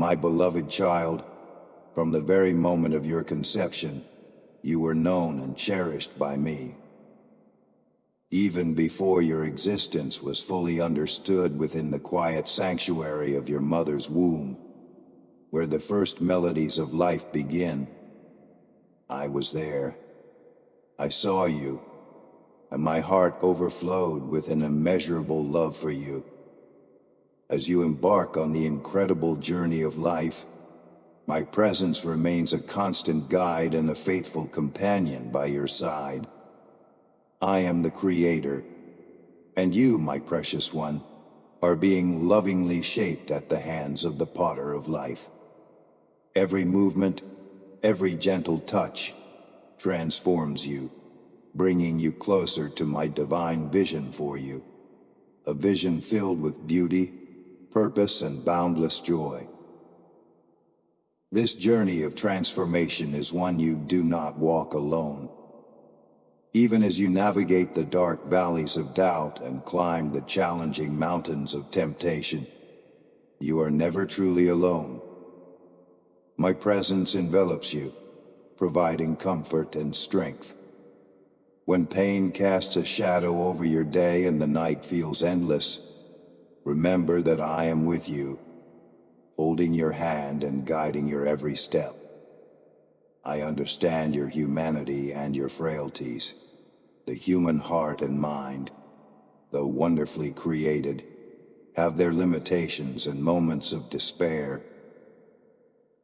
My beloved child, from the very moment of your conception, you were known and cherished by me. Even before your existence was fully understood within the quiet sanctuary of your mother's womb, where the first melodies of life begin, I was there. I saw you, and my heart overflowed with an immeasurable love for you. As you embark on the incredible journey of life, my presence remains a constant guide and a faithful companion by your side. I am the Creator, and you, my precious one, are being lovingly shaped at the hands of the Potter of life. Every movement, every gentle touch, transforms you, bringing you closer to my divine vision for you, a vision filled with beauty, purpose, and boundless joy. This journey of transformation is one you do not walk alone. Even as you navigate the dark valleys of doubt and climb the challenging mountains of temptation, you are never truly alone. My presence envelops you, providing comfort and strength. When pain casts a shadow over your day and the night feels endless, remember that I am with you, holding your hand and guiding your every step. I understand your humanity and your frailties. The human heart and mind, though wonderfully created, have their limitations and moments of despair.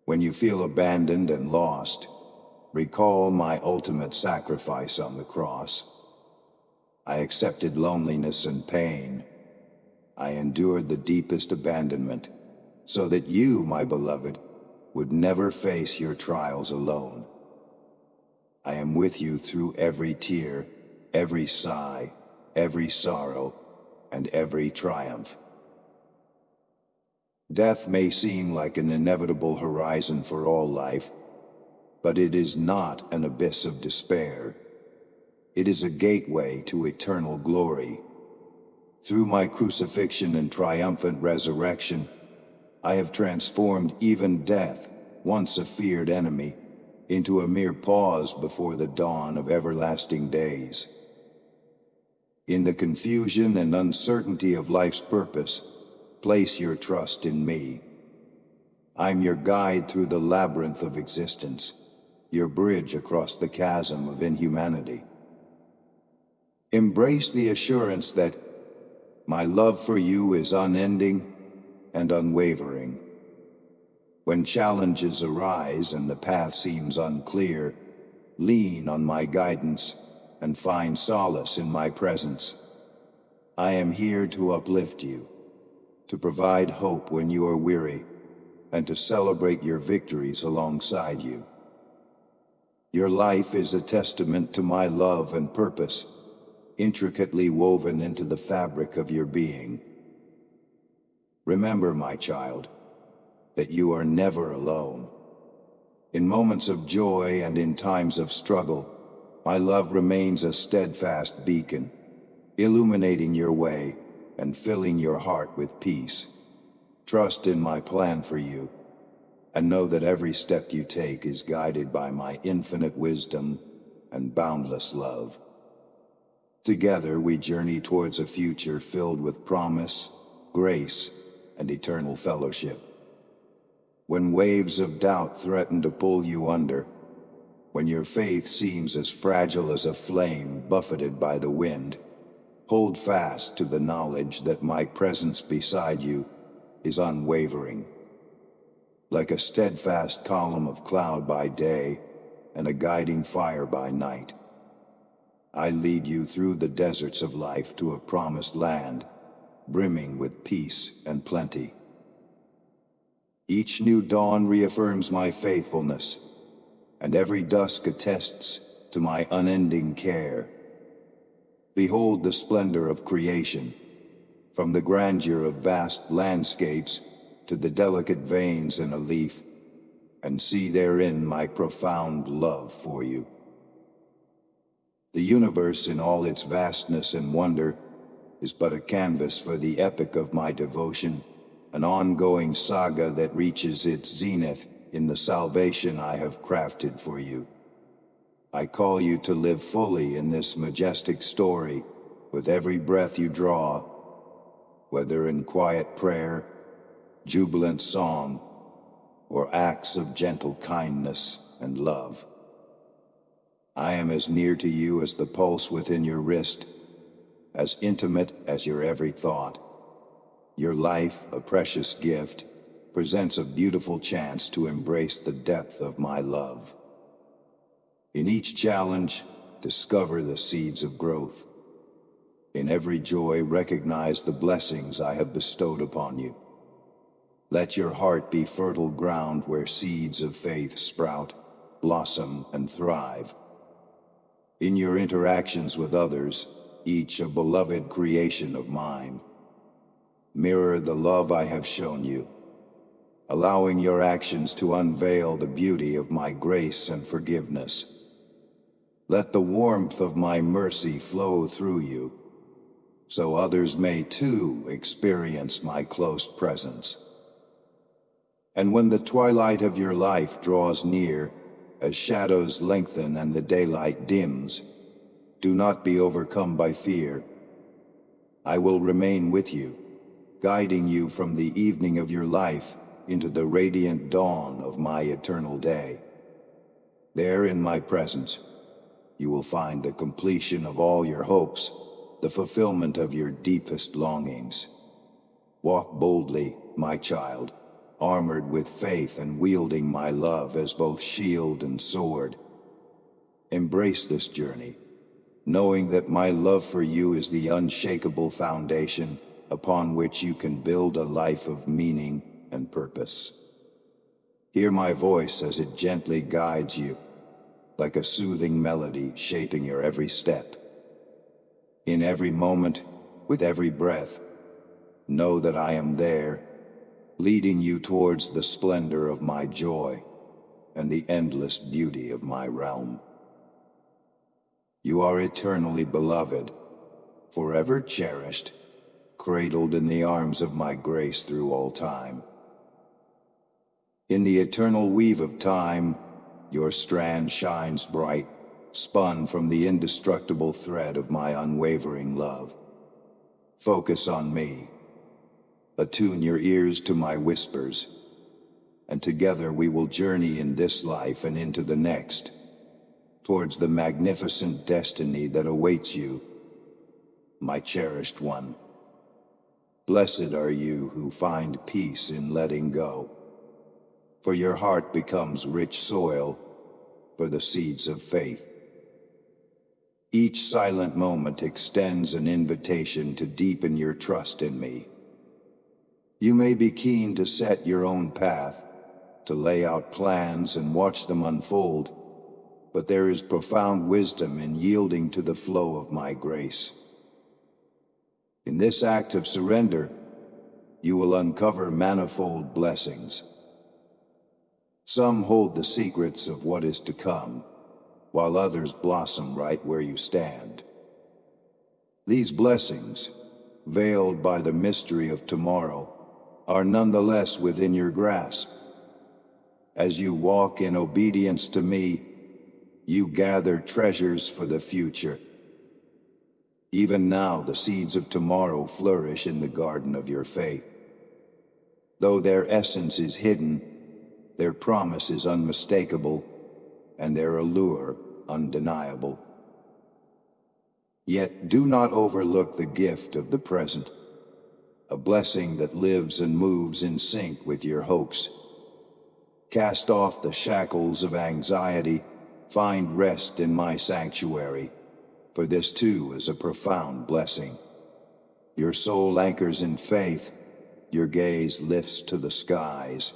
When you feel abandoned and lost, recall my ultimate sacrifice on the cross. I accepted loneliness and pain. I endured the deepest abandonment, so that you, my beloved, would never face your trials alone. I am with you through every tear, every sigh, every sorrow, and every triumph. Death may seem like an inevitable horizon for all life, but it is not an abyss of despair. It is a gateway to eternal glory. Through my crucifixion and triumphant resurrection, I have transformed even death, once a feared enemy, into a mere pause before the dawn of everlasting days. In the confusion and uncertainty of life's purpose, place your trust in me. I'm your guide through the labyrinth of existence, your bridge across the chasm of inhumanity. Embrace the assurance that my love for you is unending and unwavering. When challenges arise and the path seems unclear, lean on my guidance and find solace in my presence. I am here to uplift you, to provide hope when you are weary, and to celebrate your victories alongside you. Your life is a testament to my love and purpose, intricately woven into the fabric of your being. Remember, my child, that you are never alone. In moments of joy and in times of struggle, my love remains a steadfast beacon, illuminating your way and filling your heart with peace. Trust in my plan for you, and know that every step you take is guided by my infinite wisdom and boundless love. Together we journey towards a future filled with promise, grace, and eternal fellowship. When waves of doubt threaten to pull you under, when your faith seems as fragile as a flame buffeted by the wind, hold fast to the knowledge that my presence beside you is unwavering. Like a steadfast column of cloud by day and a guiding fire by night, I lead you through the deserts of life to a promised land, brimming with peace and plenty. Each new dawn reaffirms my faithfulness, and every dusk attests to my unending care. Behold the splendor of creation, from the grandeur of vast landscapes to the delicate veins in a leaf, and see therein my profound love for you. The universe in all its vastness and wonder is but a canvas for the epic of my devotion, an ongoing saga that reaches its zenith in the salvation I have crafted for you. I call you to live fully in this majestic story with every breath you draw, whether in quiet prayer, jubilant song, or acts of gentle kindness and love. I am as near to you as the pulse within your wrist, as intimate as your every thought. Your life, a precious gift, presents a beautiful chance to embrace the depth of my love. In each challenge, discover the seeds of growth. In every joy, recognize the blessings I have bestowed upon you. Let your heart be fertile ground where seeds of faith sprout, blossom, and thrive. In your interactions with others, each a beloved creation of mine, mirror the love I have shown you, allowing your actions to unveil the beauty of my grace and forgiveness. Let the warmth of my mercy flow through you, so others may too experience my close presence. And when the twilight of your life draws near, as shadows lengthen and the daylight dims, do not be overcome by fear. I will remain with you, guiding you from the evening of your life into the radiant dawn of my eternal day. There in my presence, you will find the completion of all your hopes, the fulfillment of your deepest longings. Walk boldly, my child, armored with faith and wielding my love as both shield and sword. Embrace this journey, knowing that my love for you is the unshakable foundation upon which you can build a life of meaning and purpose. Hear my voice as it gently guides you, like a soothing melody shaping your every step. In every moment, with every breath, know that I am there, leading you towards the splendor of my joy and the endless beauty of my realm. You are eternally beloved, forever cherished, cradled in the arms of my grace through all time. In the eternal weave of time, your strand shines bright, spun from the indestructible thread of my unwavering love. Focus on me. Attune your ears to my whispers, and together we will journey in this life and into the next, towards the magnificent destiny that awaits you, my cherished one. Blessed are you who find peace in letting go, for your heart becomes rich soil for the seeds of faith. Each silent moment extends an invitation to deepen your trust in me. You may be keen to set your own path, to lay out plans and watch them unfold, but there is profound wisdom in yielding to the flow of my grace. In this act of surrender, you will uncover manifold blessings. Some hold the secrets of what is to come, while others blossom right where you stand. These blessings, veiled by the mystery of tomorrow, are nonetheless within your grasp. As you walk in obedience to me, you gather treasures for the future. Even now, the seeds of tomorrow flourish in the garden of your faith. Though their essence is hidden, their promise is unmistakable, and their allure undeniable. Yet do not overlook the gift of the present, a blessing that lives and moves in sync with your hopes. Cast off the shackles of anxiety, find rest in my sanctuary, for this too is a profound blessing. Your soul anchors in faith, your gaze lifts to the skies,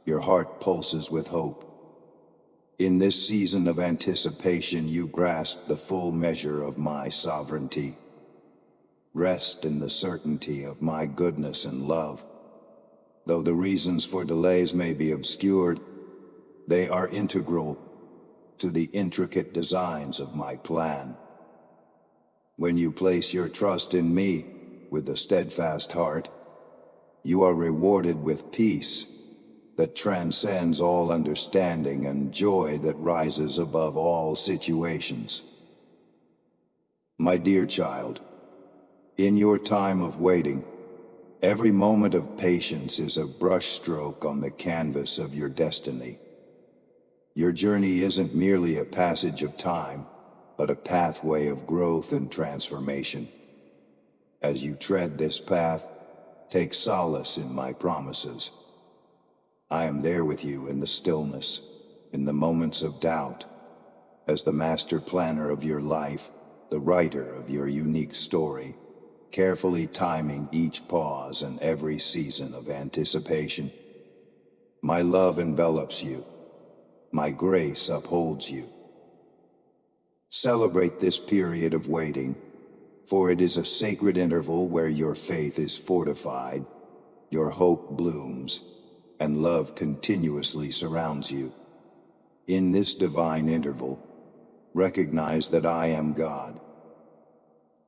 your heart pulses with hope. In this season of anticipation, you grasp the full measure of my sovereignty. Rest in the certainty of my goodness and love. Though the reasons for delays may be obscured, they are integral to the intricate designs of my plan. When you place your trust in me with a steadfast heart, You are rewarded with peace that transcends all understanding and joy that rises above all situations. My dear child, in your time of waiting, every moment of patience is a brushstroke on the canvas of your destiny. Your journey isn't merely a passage of time, but a pathway of growth and transformation. As you tread this path, take solace in my promises. I am there with you in the stillness, in the moments of doubt. As the master planner of your life, the writer of your unique story, carefully timing each pause and every season of anticipation. My love envelops you. My grace upholds you. Celebrate this period of waiting, for it is a sacred interval where your faith is fortified, your hope blooms, and love continuously surrounds you. In this divine interval, recognize that I am God,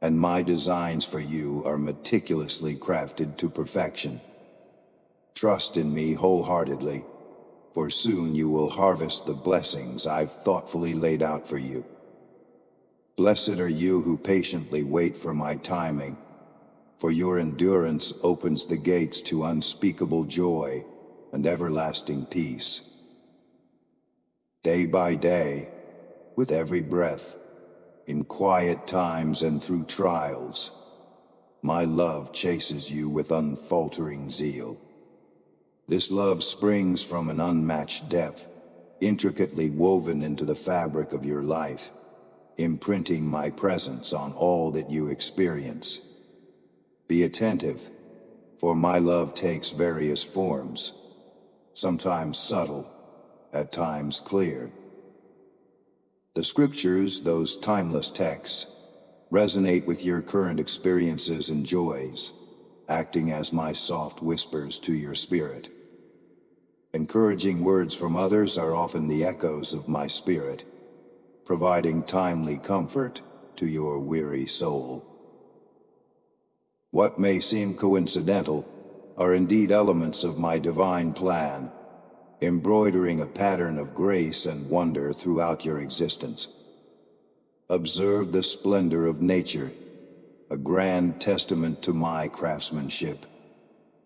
and my designs for you are meticulously crafted to perfection. Trust in me wholeheartedly, for soon you will harvest the blessings I've thoughtfully laid out for you. Blessed are you who patiently wait for my timing, for your endurance opens the gates to unspeakable joy and everlasting peace. Day by day, with every breath, in quiet times and through trials, my love chases you with unfaltering zeal. This love springs from an unmatched depth, intricately woven into the fabric of your life, imprinting my presence on all that you experience. Be attentive, for my love takes various forms, sometimes subtle, at times clear. The scriptures, those timeless texts, resonate with your current experiences and joys, acting as my soft whispers to your spirit. Encouraging words from others are often the echoes of my spirit, providing timely comfort to your weary soul. What may seem coincidental are indeed elements of my divine plan, embroidering a pattern of grace and wonder throughout your existence. Observe the splendor of nature, a grand testament to my craftsmanship.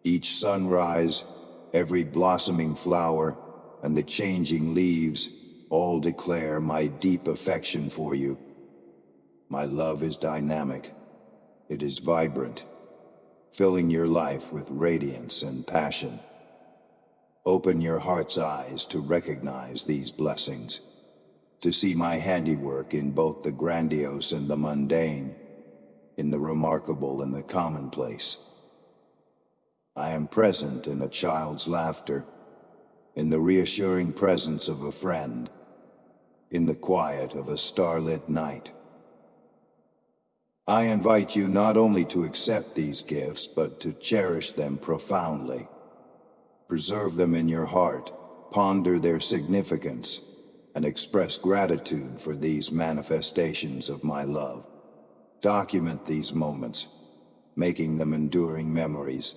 Each sunrise, every blossoming flower, and the changing leaves all declare my deep affection for you. My love is dynamic. It is vibrant, filling your life with radiance and passion. Open your heart's eyes to recognize these blessings, to see my handiwork in both the grandiose and the mundane, in the remarkable and the commonplace. I am present in a child's laughter, in the reassuring presence of a friend, in the quiet of a starlit night. I invite you not only to accept these gifts, but to cherish them profoundly. Preserve them in your heart, ponder their significance, and express gratitude for these manifestations of my love. Document these moments, making them enduring memories,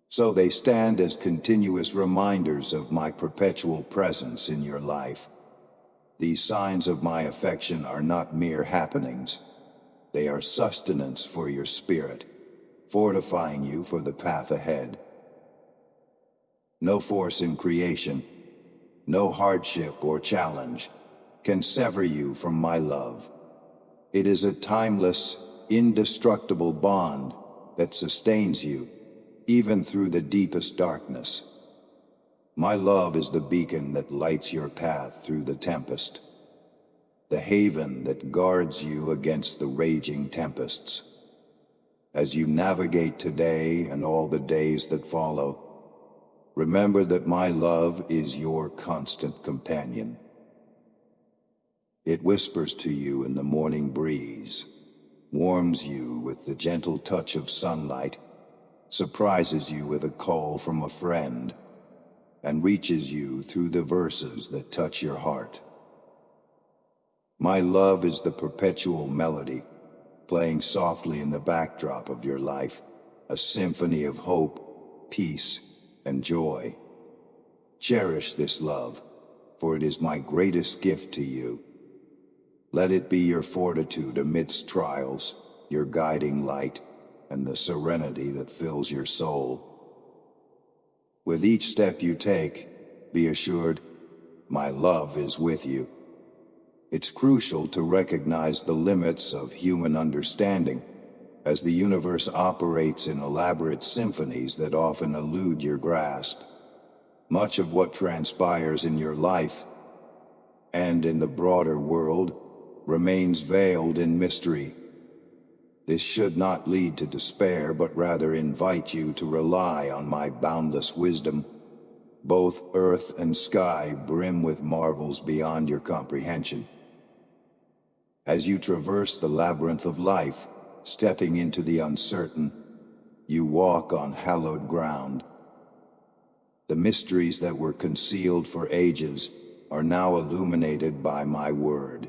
so they stand as continuous reminders of my perpetual presence in your life. These signs of my affection are not mere happenings. They are sustenance for your spirit, fortifying you for the path ahead. No force in creation, no hardship or challenge can sever you from my love. It is a timeless, indestructible bond that sustains you, even through the deepest darkness. My love is the beacon that lights your path through the tempest, the haven that guards you against the raging tempests. As you navigate today and all the days that follow, remember that my love is your constant companion. It whispers to you in the morning breeze, warms you with the gentle touch of sunlight, surprises you with a call from a friend, and reaches you through the verses that touch your heart. My love is the perpetual melody, playing softly in the backdrop of your life, a symphony of hope, peace, and joy. Cherish this love, for it is my greatest gift to you. Let it be your fortitude amidst trials, your guiding light, and the serenity that fills your soul. With each step you take, be assured, my love is with you. It's crucial to recognize the limits of human understanding, as the universe operates in elaborate symphonies that often elude your grasp. Much of what transpires in your life, and in the broader world, remains veiled in mystery. This should not lead to despair, but rather invite you to rely on my boundless wisdom. Both earth and sky brim with marvels beyond your comprehension. As you traverse the labyrinth of life, stepping into the uncertain, you walk on hallowed ground. The mysteries that were concealed for ages are now illuminated by my word.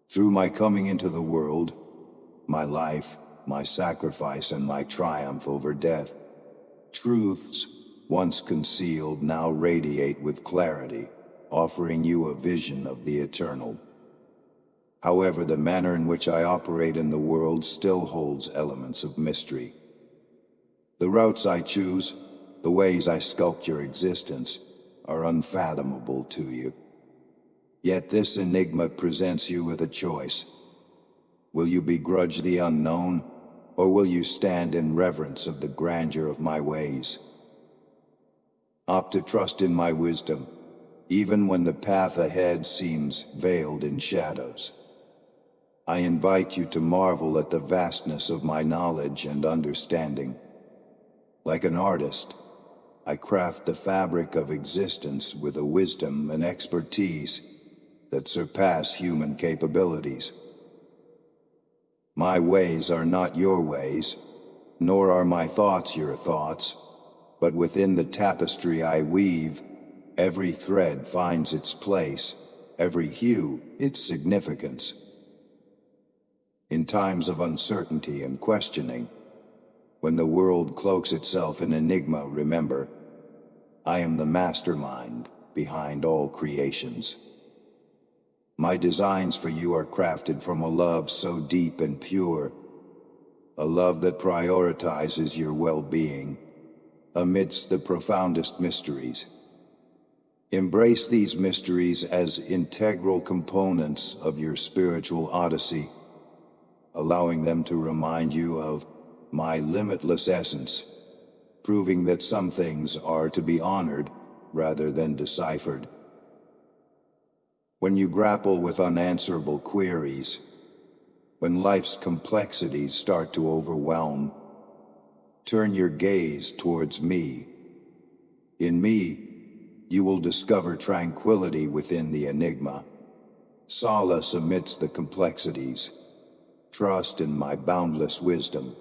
Through my coming into the world, my life, my sacrifice, and my triumph over death, truths once concealed now radiate with clarity, offering you a vision of the eternal. However, the manner in which I operate in the world still holds elements of mystery. The routes I choose, the ways I sculpt your existence, are unfathomable to you. Yet this enigma presents you with a choice. Will you begrudge the unknown, or will you stand in reverence of the grandeur of my ways? Opt to trust in my wisdom, even when the path ahead seems veiled in shadows. I invite you to marvel at the vastness of my knowledge and understanding. Like an artist, I craft the fabric of existence with a wisdom and expertise that surpass human capabilities. My ways are not your ways, nor are my thoughts your thoughts, but within the tapestry I weave, every thread finds its place, every hue its significance. In times of uncertainty and questioning, when the world cloaks itself in enigma, remember, I am the mastermind behind all creations. My designs for you are crafted from a love so deep and pure, a love that prioritizes your well-being amidst the profoundest mysteries. Embrace these mysteries as integral components of your spiritual odyssey, allowing them to remind you of my limitless essence, proving that some things are to be honored rather than deciphered. When you grapple with unanswerable queries, when life's complexities start to overwhelm, turn your gaze towards me. In me, you will discover tranquility within the enigma, solace amidst the complexities. Trust in my boundless wisdom,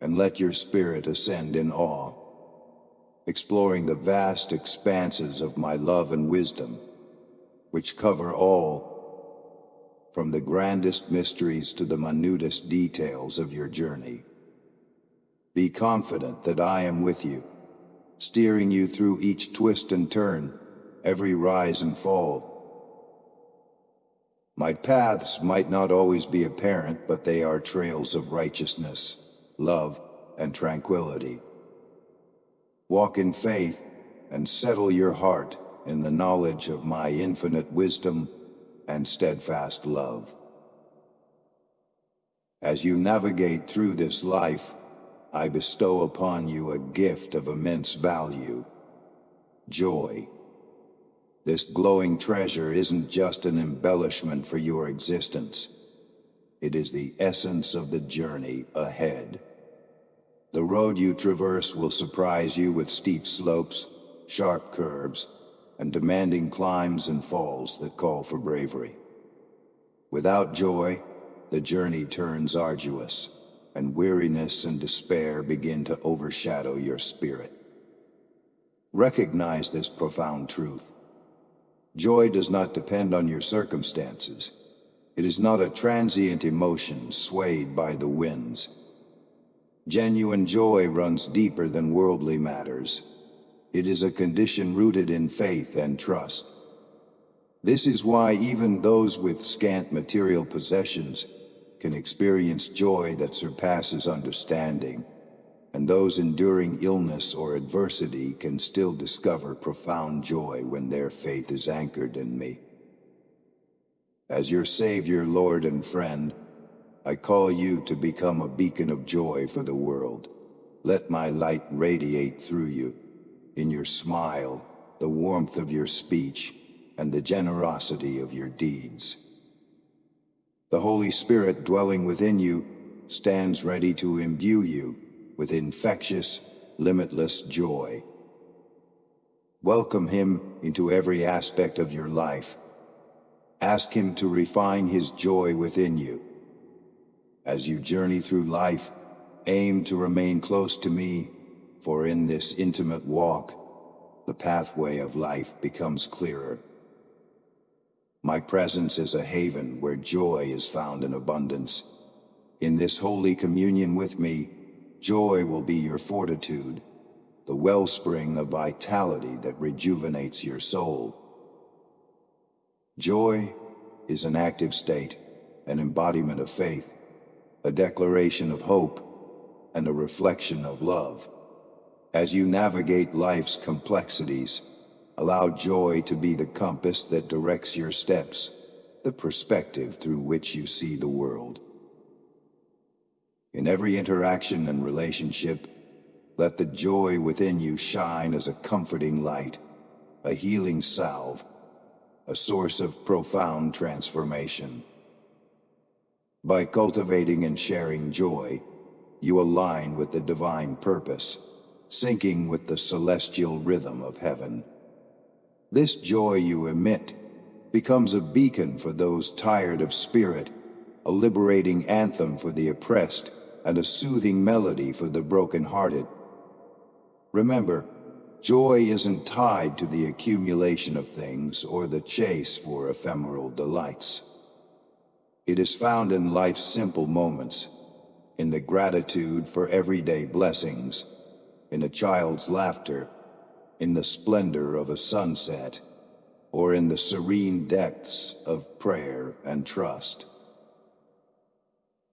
and let your spirit ascend in awe, exploring the vast expanses of my love and wisdom, which cover all, from the grandest mysteries to the minutest details of your journey. Be confident that I am with you, steering you through each twist and turn, every rise and fall. My paths might not always be apparent, but they are trails of righteousness, love, and tranquility. Walk in faith and settle your heart in the knowledge of my infinite wisdom and steadfast love. As you navigate through this life, I bestow upon you a gift of immense value: joy. This glowing treasure isn't just an embellishment for your existence. It is the essence of the journey ahead. The road you traverse will surprise you with steep slopes, sharp curves, and demanding climbs and falls that call for bravery. Without joy, the journey turns arduous, and weariness and despair begin to overshadow your spirit. Recognize this profound truth. Joy does not depend on your Genuine joy runs deeper than worldly matters. It is a condition rooted in faith and trust. This is why even those with scant material possessions can experience joy that surpasses understanding, and those enduring illness or adversity can still discover profound joy when their faith is anchored in me. As your Savior, Lord, and friend, I call you to become a beacon of joy for the world. Let my light radiate through you, in your smile, the warmth of your speech, and the generosity of your deeds. The Holy Spirit dwelling within you stands ready to imbue you with infectious, limitless joy. Welcome him into every aspect of your life. Ask him to refine his joy within you. As you journey through life, aim to remain close to me, for in this intimate walk, the pathway of life becomes clearer. My presence is a haven where joy is found in abundance. In this holy communion with me, joy will be your fortitude, the wellspring of vitality that rejuvenates your soul. Joy is an active state, an embodiment of faith, a declaration of hope, and a reflection of love. As you navigate life's complexities, allow joy to be the compass that directs your steps, the perspective through which you see the world. In every interaction and relationship, let the joy within you shine as a comforting light, a healing salve, a source of profound transformation. By cultivating and sharing joy, you align with the divine purpose, syncing with the celestial rhythm of heaven. This joy you emit becomes a beacon for those tired of spirit, a liberating anthem for the oppressed, and a soothing melody for the broken-hearted. Remember, joy isn't tied to the accumulation of things or the chase for ephemeral delights. It is found in life's simple moments, in the gratitude for everyday blessings, in a child's laughter, in the splendor of a sunset, or in the serene depths of prayer and trust.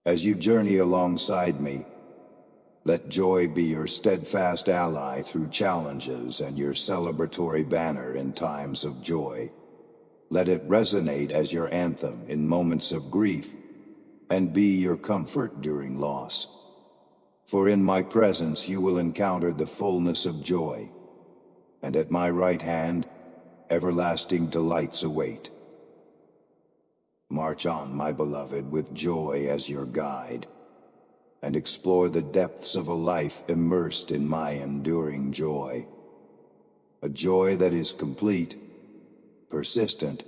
As you journey alongside me, let joy be your steadfast ally through challenges and your celebratory banner in times of joy. Let it resonate as your anthem in moments of grief and be your comfort during loss. For in my presence you will encounter the fullness of joy, and at my right hand, everlasting delights await. March on, my beloved, with joy as your guide, and explore the depths of a life immersed in my enduring joy. A joy that is complete, persistent,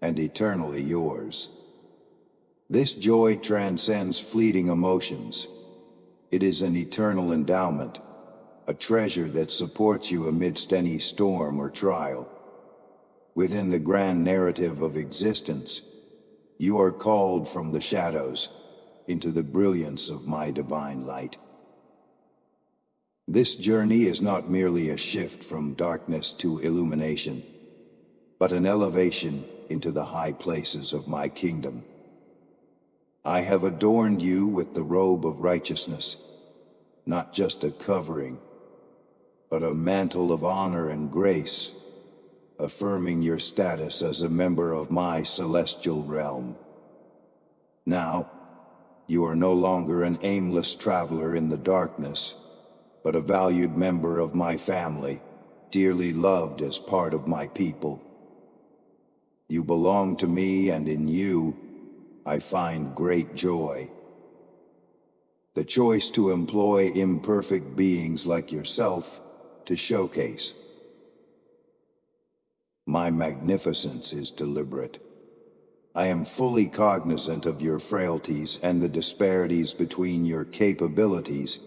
and eternally yours. This joy transcends fleeting emotions. It is an eternal endowment, a treasure that supports you amidst any storm or trial. Within the grand narrative of existence, you are called from the shadows into the brilliance of my divine light. This journey is not merely a shift from darkness to illumination, but an elevation into the high places of my kingdom. I have adorned you with the robe of righteousness, not just a covering, but a mantle of honor and grace, affirming your status as a member of my celestial realm. Now, you are no longer an aimless traveler in the darkness, but a valued member of my family, dearly loved as part of my people. You belong to me, and in you, I find great joy. The choice to employ imperfect beings like yourself to showcase my magnificence is deliberate. I am fully cognizant of your frailties and the disparities between your capabilities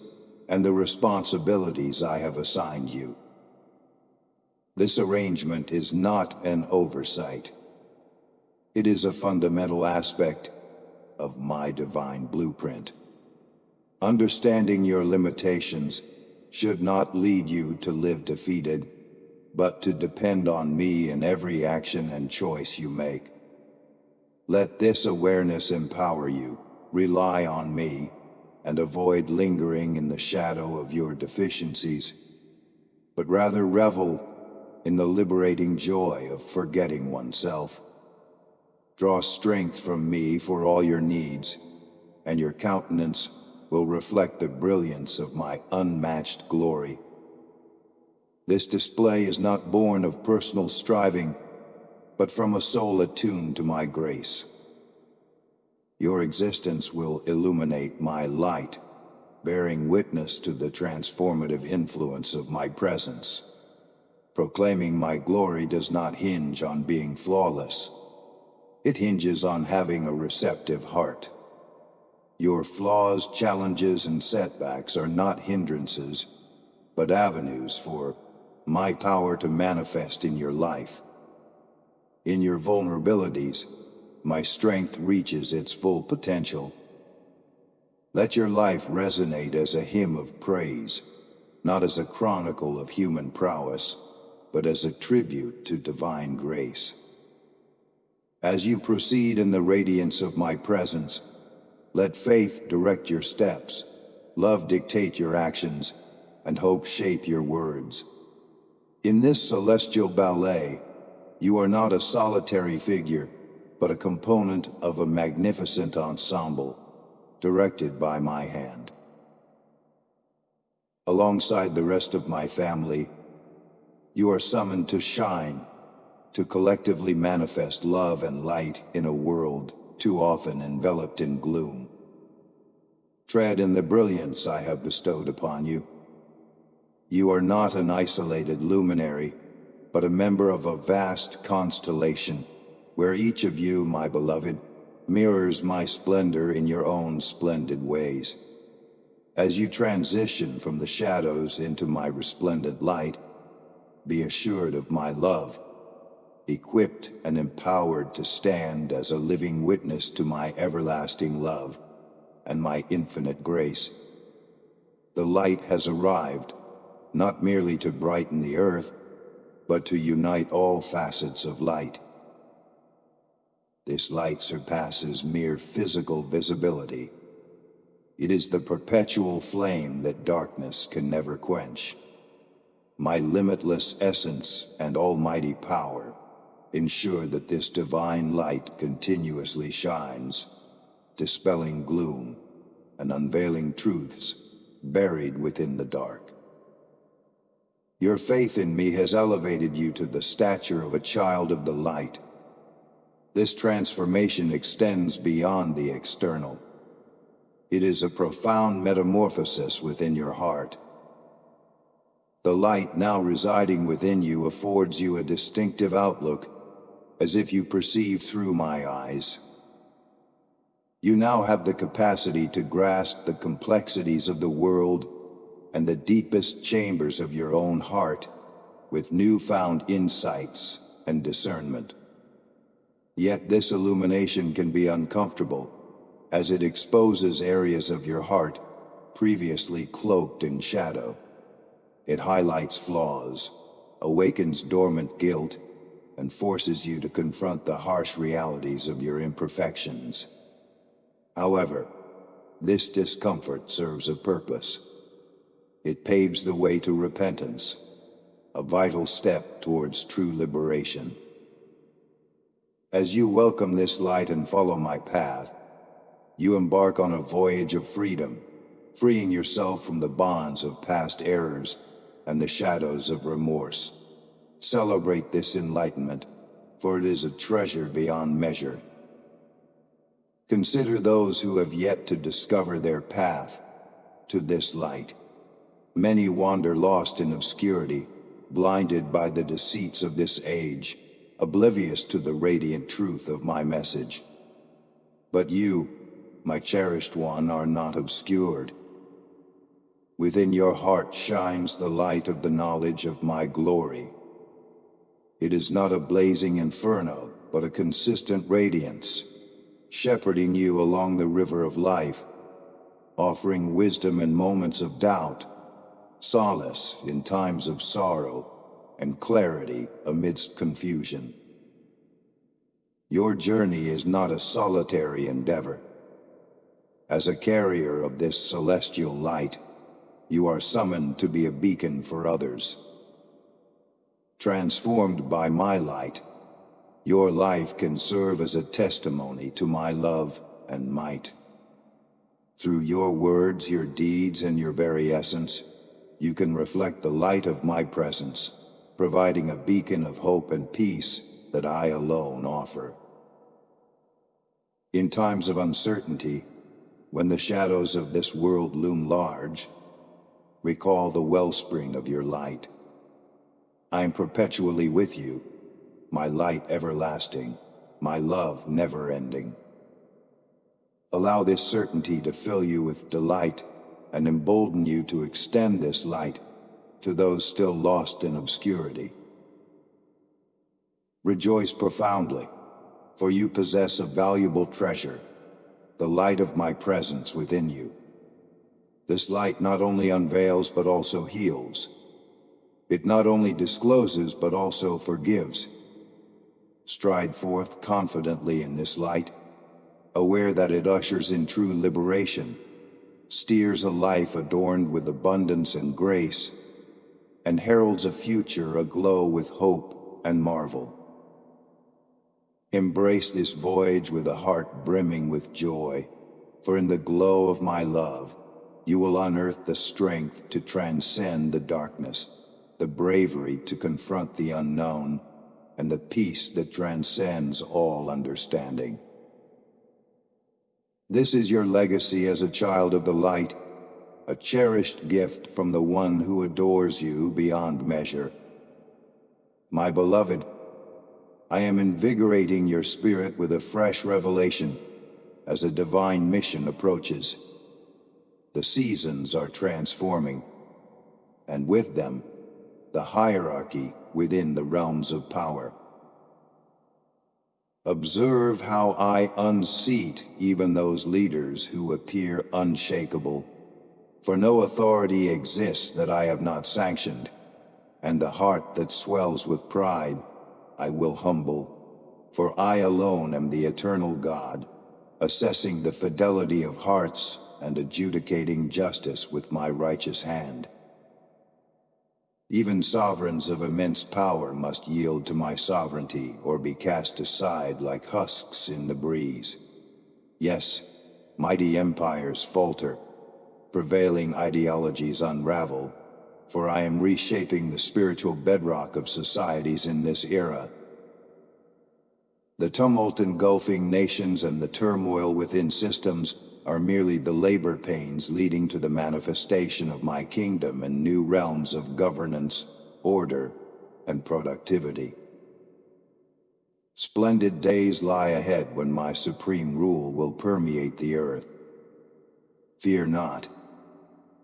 and the responsibilities I have assigned you. This arrangement is not an oversight. It is a fundamental aspect of my divine blueprint. Understanding your limitations should not lead you to live defeated, but to depend on me in every action and choice you make. Let this awareness empower you. Rely on me, and avoid lingering in the shadow of your deficiencies, but rather revel in the liberating joy of forgetting oneself. Draw strength from me for all your needs, and your countenance will reflect the brilliance of my unmatched glory. This display is not born of personal striving, but from a soul attuned to my grace. Your existence will illuminate my light, bearing witness to the transformative influence of my presence. Proclaiming my glory does not hinge on being flawless. It hinges on having a receptive heart. Your flaws, challenges, and setbacks are not hindrances, but avenues for my power to manifest in your life. In your vulnerabilities, my strength reaches its full potential. Let your life resonate as a hymn of praise, not as a chronicle of human prowess, but as a tribute to divine grace. As you proceed in the radiance of my presence, let faith direct your steps, love dictate your actions, and hope shape your words. In this celestial ballet, you are not a solitary figure, but a component of a magnificent ensemble, directed by my hand. Alongside the rest of my family, you are summoned to shine, to collectively manifest love and light in a world too often enveloped in gloom. Tread in the brilliance I have bestowed upon you. You are not an isolated luminary, but a member of a vast constellation, where each of you, my beloved, mirrors my splendor in your own splendid ways. As you transition from the shadows into my resplendent light, be assured of my love, equipped and empowered to stand as a living witness to my everlasting love and my infinite grace. The light has arrived, not merely to brighten the earth, but to unite all facets of light. This light surpasses mere physical visibility. It is the perpetual flame that darkness can never quench. My limitless essence and almighty power ensure that this divine light continuously shines, dispelling gloom and unveiling truths buried within the dark. Your faith in me has elevated you to the stature of a child of the light. This transformation extends beyond the external. It is a profound metamorphosis within your heart. The light now residing within you affords you a distinctive outlook, as if you perceive through my eyes. You now have the capacity to grasp the complexities of the world and the deepest chambers of your own heart with newfound insights and discernment. Yet this illumination can be uncomfortable, as it exposes areas of your heart previously cloaked in shadow. It highlights flaws, awakens dormant guilt, and forces you to confront the harsh realities of your imperfections. However, this discomfort serves a purpose. It paves the way to repentance, a vital step towards true liberation. As you welcome this light and follow my path, you embark on a voyage of freedom, freeing yourself from the bonds of past errors and the shadows of remorse. Celebrate this enlightenment, for it is a treasure beyond measure. Consider those who have yet to discover their path to this light. Many wander lost in obscurity, blinded by the deceits of this age, oblivious to the radiant truth of my message. But you, my cherished one, are not obscured. Within your heart shines the light of the knowledge of my glory. It is not a blazing inferno, but a consistent radiance, shepherding you along the river of life. offering wisdom in moments of doubt, solace in times of sorrow, and clarity amidst confusion. Your journey is not a solitary endeavor. As a carrier of this celestial light, you are summoned to be a beacon for others. Transformed by my light, your life can serve as a testimony to my love and might. Through your words, your deeds, and your very essence, you can reflect the light of my presence, providing a beacon of hope and peace that I alone offer. In times of uncertainty, when the shadows of this world loom large, recall the wellspring of your light. I am perpetually with you, my light everlasting, my love never-ending. Allow this certainty to fill you with delight and embolden you to extend this light to those still lost in obscurity. Rejoice profoundly, for you possess a valuable treasure, the light of my presence within you. This light not only unveils but also heals. It not only discloses but also forgives. Stride forth confidently in this light, aware that it ushers in true liberation, steers a life adorned with abundance and grace, and heralds a future aglow with hope and marvel. Embrace this voyage with a heart brimming with joy, for in the glow of my love, you will unearth the strength to transcend the darkness, the bravery to confront the unknown, and the peace that transcends all understanding. This is your legacy as a child of the light, a cherished gift from the one who adores you beyond measure. My beloved, I am invigorating your spirit with a fresh revelation as a divine mission approaches. The seasons are transforming, and with them, the hierarchy within the realms of power. Observe how I unseat even those leaders who appear unshakable, for no authority exists that I have not sanctioned, and the heart that swells with pride I will humble, for I alone am the eternal God, assessing the fidelity of hearts and adjudicating justice with my righteous hand. Even sovereigns of immense power must yield to my sovereignty or be cast aside like husks in the breeze. Yes, mighty empires falter, prevailing ideologies unravel, for I am reshaping the spiritual bedrock of societies in this era. The tumult engulfing nations and the turmoil within systems are merely the labor pains leading to the manifestation of my kingdom and new realms of governance, order, and productivity. Splendid days lie ahead when my supreme rule will permeate the earth. Fear not,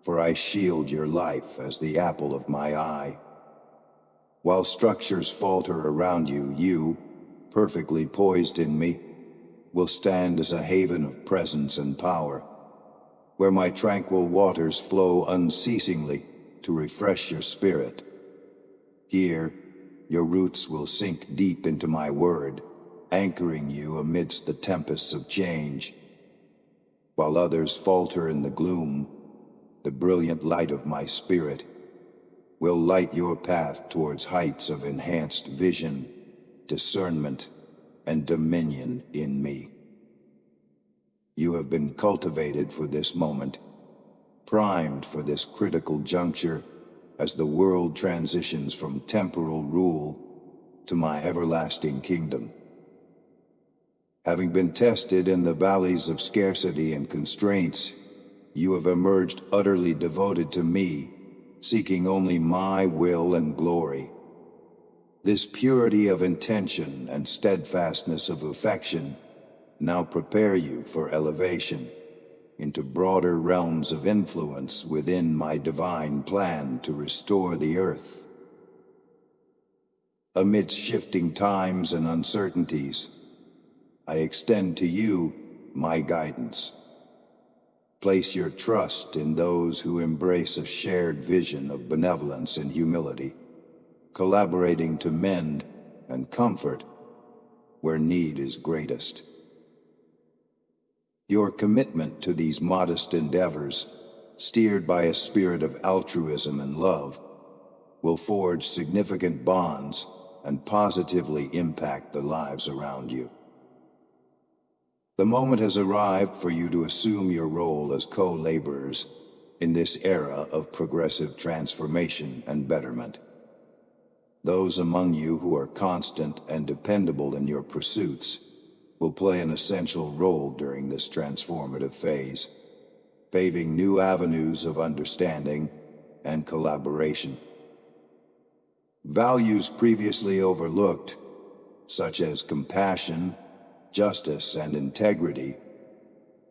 for I shield your life as the apple of my eye. While structures falter around you, you, perfectly poised in me, will stand as a haven of presence and power, where my tranquil waters flow unceasingly to refresh your spirit. Here, your roots will sink deep into my word, anchoring you amidst the tempests of change. While others falter in the gloom, the brilliant light of my spirit will light your path towards heights of enhanced vision, discernment, and dominion in me. You have been cultivated for this moment, primed for this critical juncture as the world transitions from temporal rule to my everlasting kingdom. Having been tested in the valleys of scarcity and constraints, you have emerged utterly devoted to me, seeking only my will and glory. This purity of intention and steadfastness of affection now prepare you for elevation into broader realms of influence within my divine plan to restore the earth. Amidst shifting times and uncertainties, I extend to you my guidance. Place your trust in those who embrace a shared vision of benevolence and humility, collaborating to mend and comfort where need is greatest. Your commitment to these modest endeavors, steered by a spirit of altruism and love, will forge significant bonds and positively impact the lives around you. The moment has arrived for you to assume your role as co-laborers in this era of progressive transformation and betterment. Those among you who are constant and dependable in your pursuits will play an essential role during this transformative phase, paving new avenues of understanding and collaboration. Values previously overlooked, such as compassion, justice, and integrity,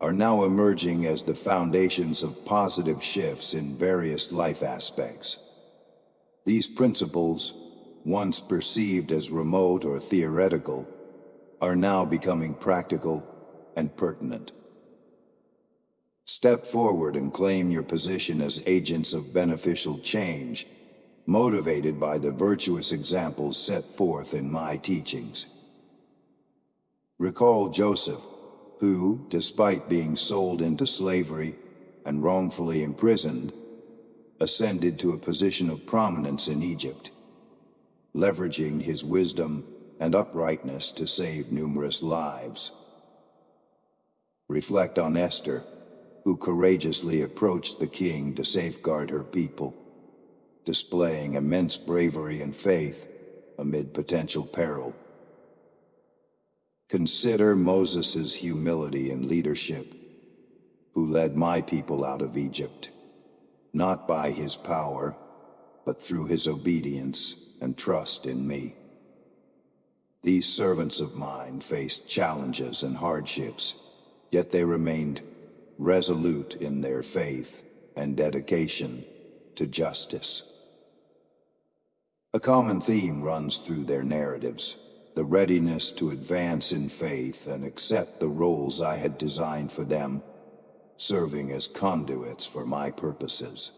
are now emerging as the foundations of positive shifts in various life aspects. These principles, once perceived as remote or theoretical, are now becoming practical and pertinent. Step forward and claim your position as agents of beneficial change, motivated by the virtuous examples set forth in my teachings. Recall Joseph, who, despite being sold into slavery and wrongfully imprisoned, ascended to a position of prominence in Egypt, leveraging his wisdom and uprightness to save numerous lives. Reflect on Esther, who courageously approached the king to safeguard her people, displaying immense bravery and faith amid potential peril. Consider Moses' humility and leadership, who led my people out of Egypt, not by his power, but through his obedience and trust in me. These servants of mine faced challenges and hardships, yet they remained resolute in their faith and dedication to justice. A common theme runs through their narratives: the readiness to advance in faith and accept the roles I had designed for them, serving as conduits for my purposes.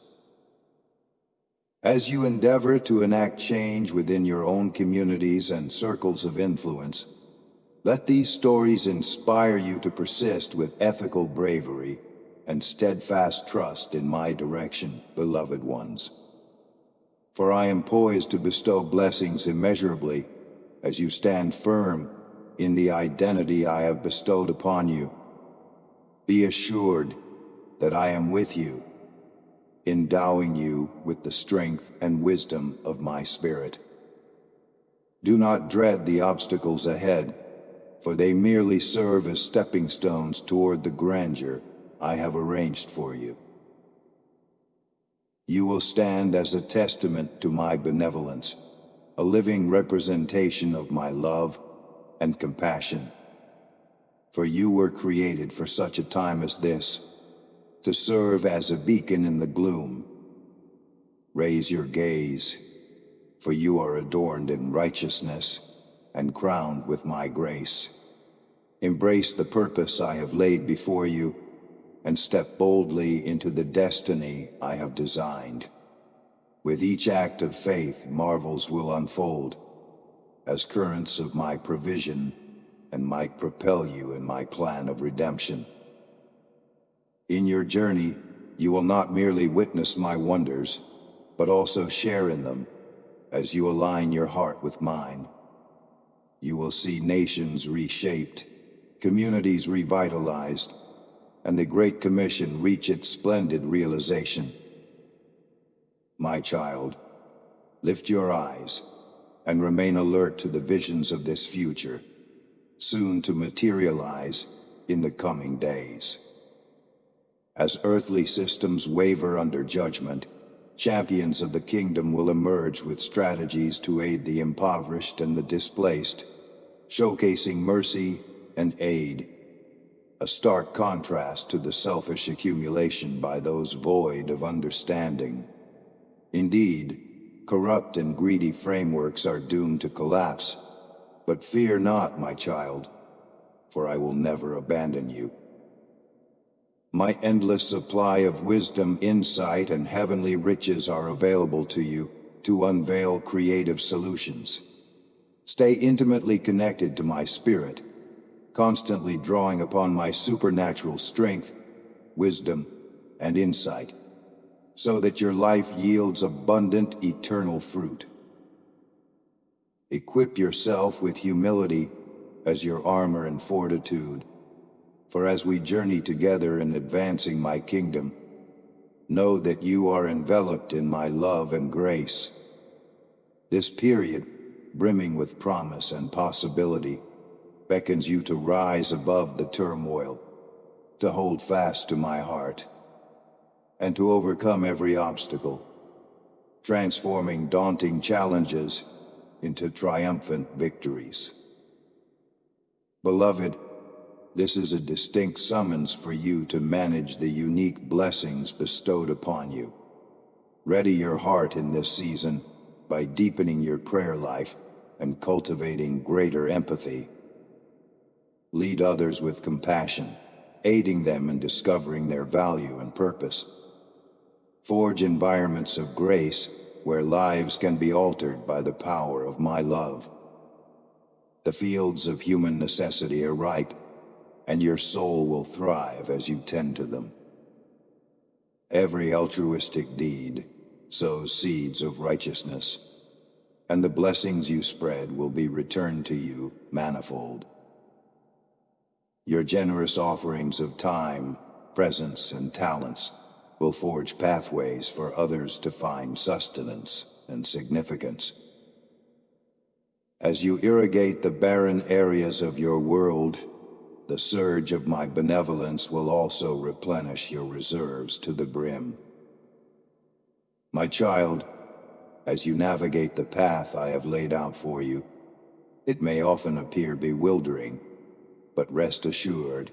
As you endeavor to enact change within your own communities and circles of influence, let these stories inspire you to persist with ethical bravery and steadfast trust in my direction, beloved ones. For I am poised to bestow blessings immeasurably as you stand firm in the identity I have bestowed upon you. Be assured that I am with you, endowing you with the strength and wisdom of my spirit. Do not dread the obstacles ahead, for they merely serve as stepping stones toward the grandeur I have arranged for you. You will stand as a testament to my benevolence, a living representation of my love and compassion. For you were created for such a time as this, to serve as a beacon in the gloom. Raise your gaze, for you are adorned in righteousness and crowned with my grace. Embrace the purpose I have laid before you, and step boldly into the destiny I have designed. With each act of faith, marvels will unfold, as currents of my provision, and might propel you in my plan of redemption. In your journey, you will not merely witness my wonders, but also share in them, as you align your heart with mine. You will see nations reshaped, communities revitalized, and the Great Commission reach its splendid realization. My child, lift your eyes and remain alert to the visions of this future, soon to materialize in the coming days. As earthly systems waver under judgment, champions of the kingdom will emerge with strategies to aid the impoverished and the displaced, showcasing mercy and aid, a stark contrast to the selfish accumulation by those void of understanding. Indeed, corrupt and greedy frameworks are doomed to collapse, but fear not, my child, for I will never abandon you. My endless supply of wisdom, insight, and heavenly riches are available to you to unveil creative solutions. Stay intimately connected to my spirit, constantly drawing upon my supernatural strength, wisdom, and insight, so that your life yields abundant, eternal fruit. Equip yourself with humility as your armor and fortitude, for as we journey together in advancing my kingdom, know that you are enveloped in my love and grace. This period, brimming with promise and possibility, beckons you to rise above the turmoil, to hold fast to my heart, and to overcome every obstacle, transforming daunting challenges into triumphant victories. Beloved, this is a distinct summons for you to manage the unique blessings bestowed upon you. Ready your heart in this season by deepening your prayer life and cultivating greater empathy. Lead others with compassion, aiding them in discovering their value and purpose. Forge environments of grace where lives can be altered by the power of my love. The fields of human necessity are ripe, and your soul will thrive as you tend to them. Every altruistic deed sows seeds of righteousness, and the blessings you spread will be returned to you manifold. Your generous offerings of time, presence, and talents will forge pathways for others to find sustenance and significance. As you irrigate the barren areas of your world, the surge of my benevolence will also replenish your reserves to the brim. My child, as you navigate the path I have laid out for you, it may often appear bewildering, but rest assured,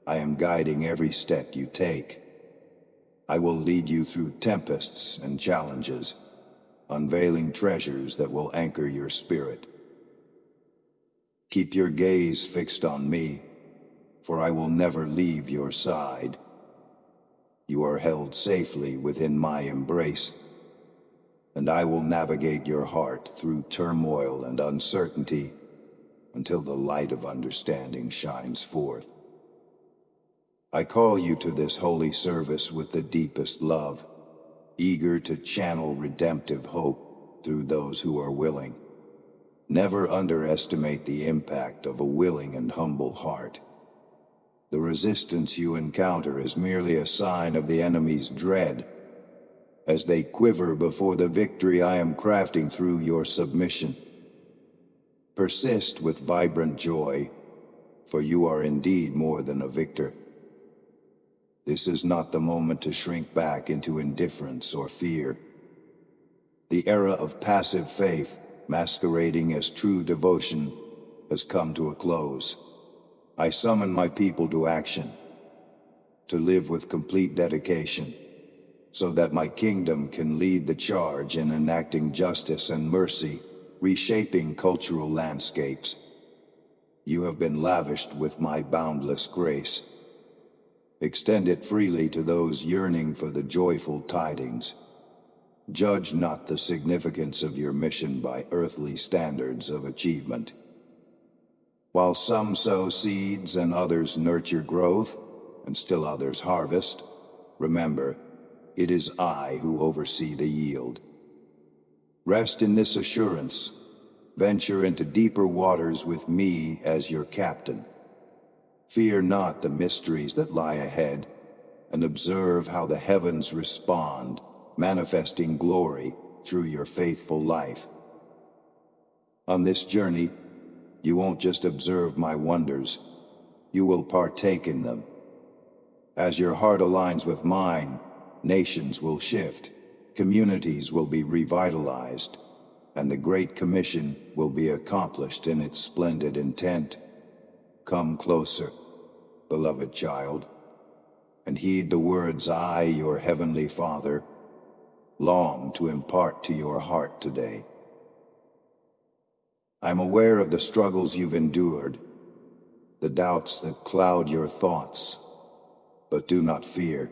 I am guiding every step you take. I will lead you through tempests and challenges, unveiling treasures that will anchor your spirit. Keep your gaze fixed on me, for I will never leave your side. You are held safely within my embrace, and I will navigate your heart through turmoil and uncertainty until the light of understanding shines forth. I call you to this holy service with the deepest love, eager to channel redemptive hope through those who are willing. Never underestimate the impact of a willing and humble heart. The resistance you encounter is merely a sign of the enemy's dread, as they quiver before the victory I am crafting through your submission. Persist with vibrant joy, for you are indeed more than a victor. This is not the moment to shrink back into indifference or fear. The era of passive faith, masquerading as true devotion, has come to a close. I summon my people to action, to live with complete dedication, so that my kingdom can lead the charge in enacting justice and mercy, reshaping cultural landscapes. You have been lavished with my boundless grace. Extend it freely to those yearning for the joyful tidings. Judge not the significance of your mission by earthly standards of achievement. While some sow seeds and others nurture growth, and still others harvest, remember, it is I who oversee the yield. Rest in this assurance. Venture into deeper waters with me as your captain. Fear not the mysteries that lie ahead, and observe how the heavens respond, manifesting glory through your faithful life. On this journey, you won't just observe my wonders, you will partake in them. As your heart aligns with mine, nations will shift, communities will be revitalized, and the Great Commission will be accomplished in its splendid intent. Come closer, beloved child, and heed the words I, your heavenly Father, long to impart to your heart today. I'm aware of the struggles you've endured, the doubts that cloud your thoughts, But do not fear,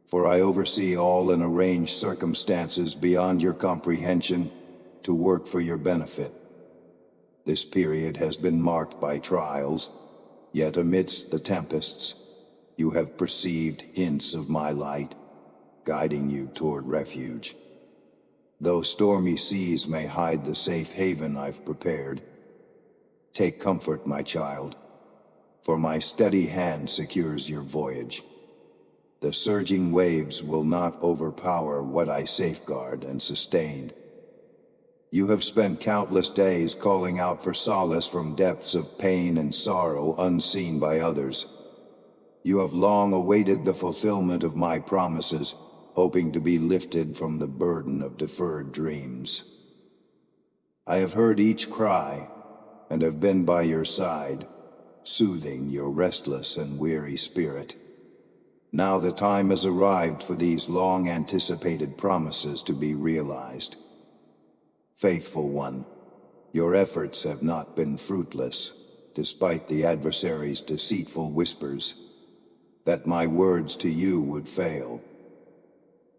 for I oversee all and arrange circumstances beyond your comprehension to work for your benefit. This period has been marked by trials, yet amidst the tempests, you have perceived hints of my light, guiding you toward refuge. Though stormy seas may hide the safe haven I've prepared, take comfort, my child, for my steady hand secures your voyage. The surging waves will not overpower what I safeguard and sustained. You have spent countless days calling out for solace from depths of pain and sorrow unseen by others. You have long awaited the fulfillment of my promises, hoping to be lifted from the burden of deferred dreams. I have heard each cry, and have been by your side, soothing your restless and weary spirit. Now the time has arrived for these long-anticipated promises to be realized. Faithful one, your efforts have not been fruitless, despite the adversary's deceitful whispers that my words to you would fail.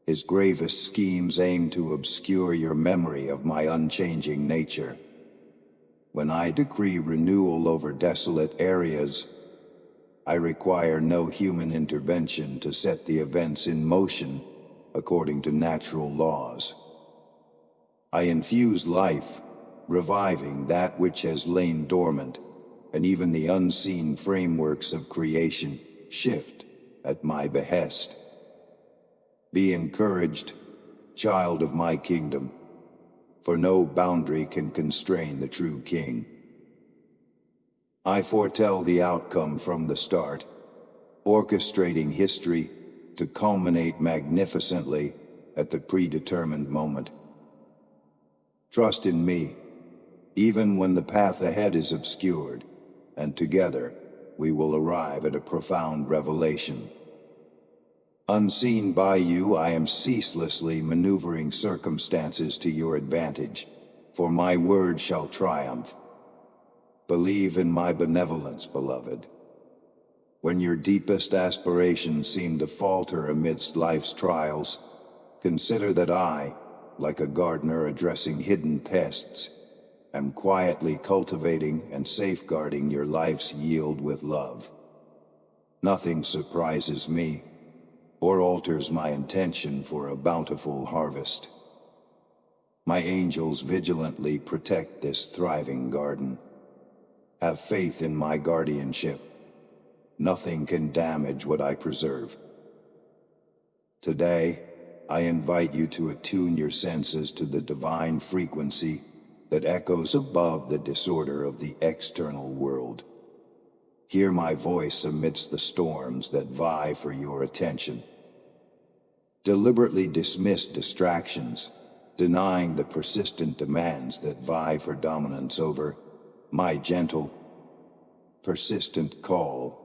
His gravest schemes aim to obscure your memory of my unchanging nature. When I decree renewal over desolate areas, I require no human intervention to set the events in motion according to natural laws. I infuse life, reviving that which has lain dormant, and even the unseen frameworks of creation shift at my behest. Be encouraged, child of my kingdom, for no boundary can constrain the true king. I foretell the outcome from the start, orchestrating history to culminate magnificently at the predetermined moment. Trust in me, even when the path ahead is obscured, and together we will arrive at a profound revelation. Unseen by you, I am ceaselessly maneuvering circumstances to your advantage, for my word shall triumph. Believe in my benevolence, beloved. When your deepest aspirations seem to falter amidst life's trials, consider that I, like a gardener addressing hidden pests, am quietly cultivating and safeguarding your life's yield with love. Nothing surprises me or alters my intention for a bountiful harvest. My angels vigilantly protect this thriving garden. Have faith in my guardianship. Nothing can damage what I preserve. Today, I invite you to attune your senses to the divine frequency that echoes above the disorder of the external world. Hear my voice amidst the storms that vie for your attention. Deliberately dismiss distractions, denying the persistent demands that vie for dominance over my gentle, persistent call.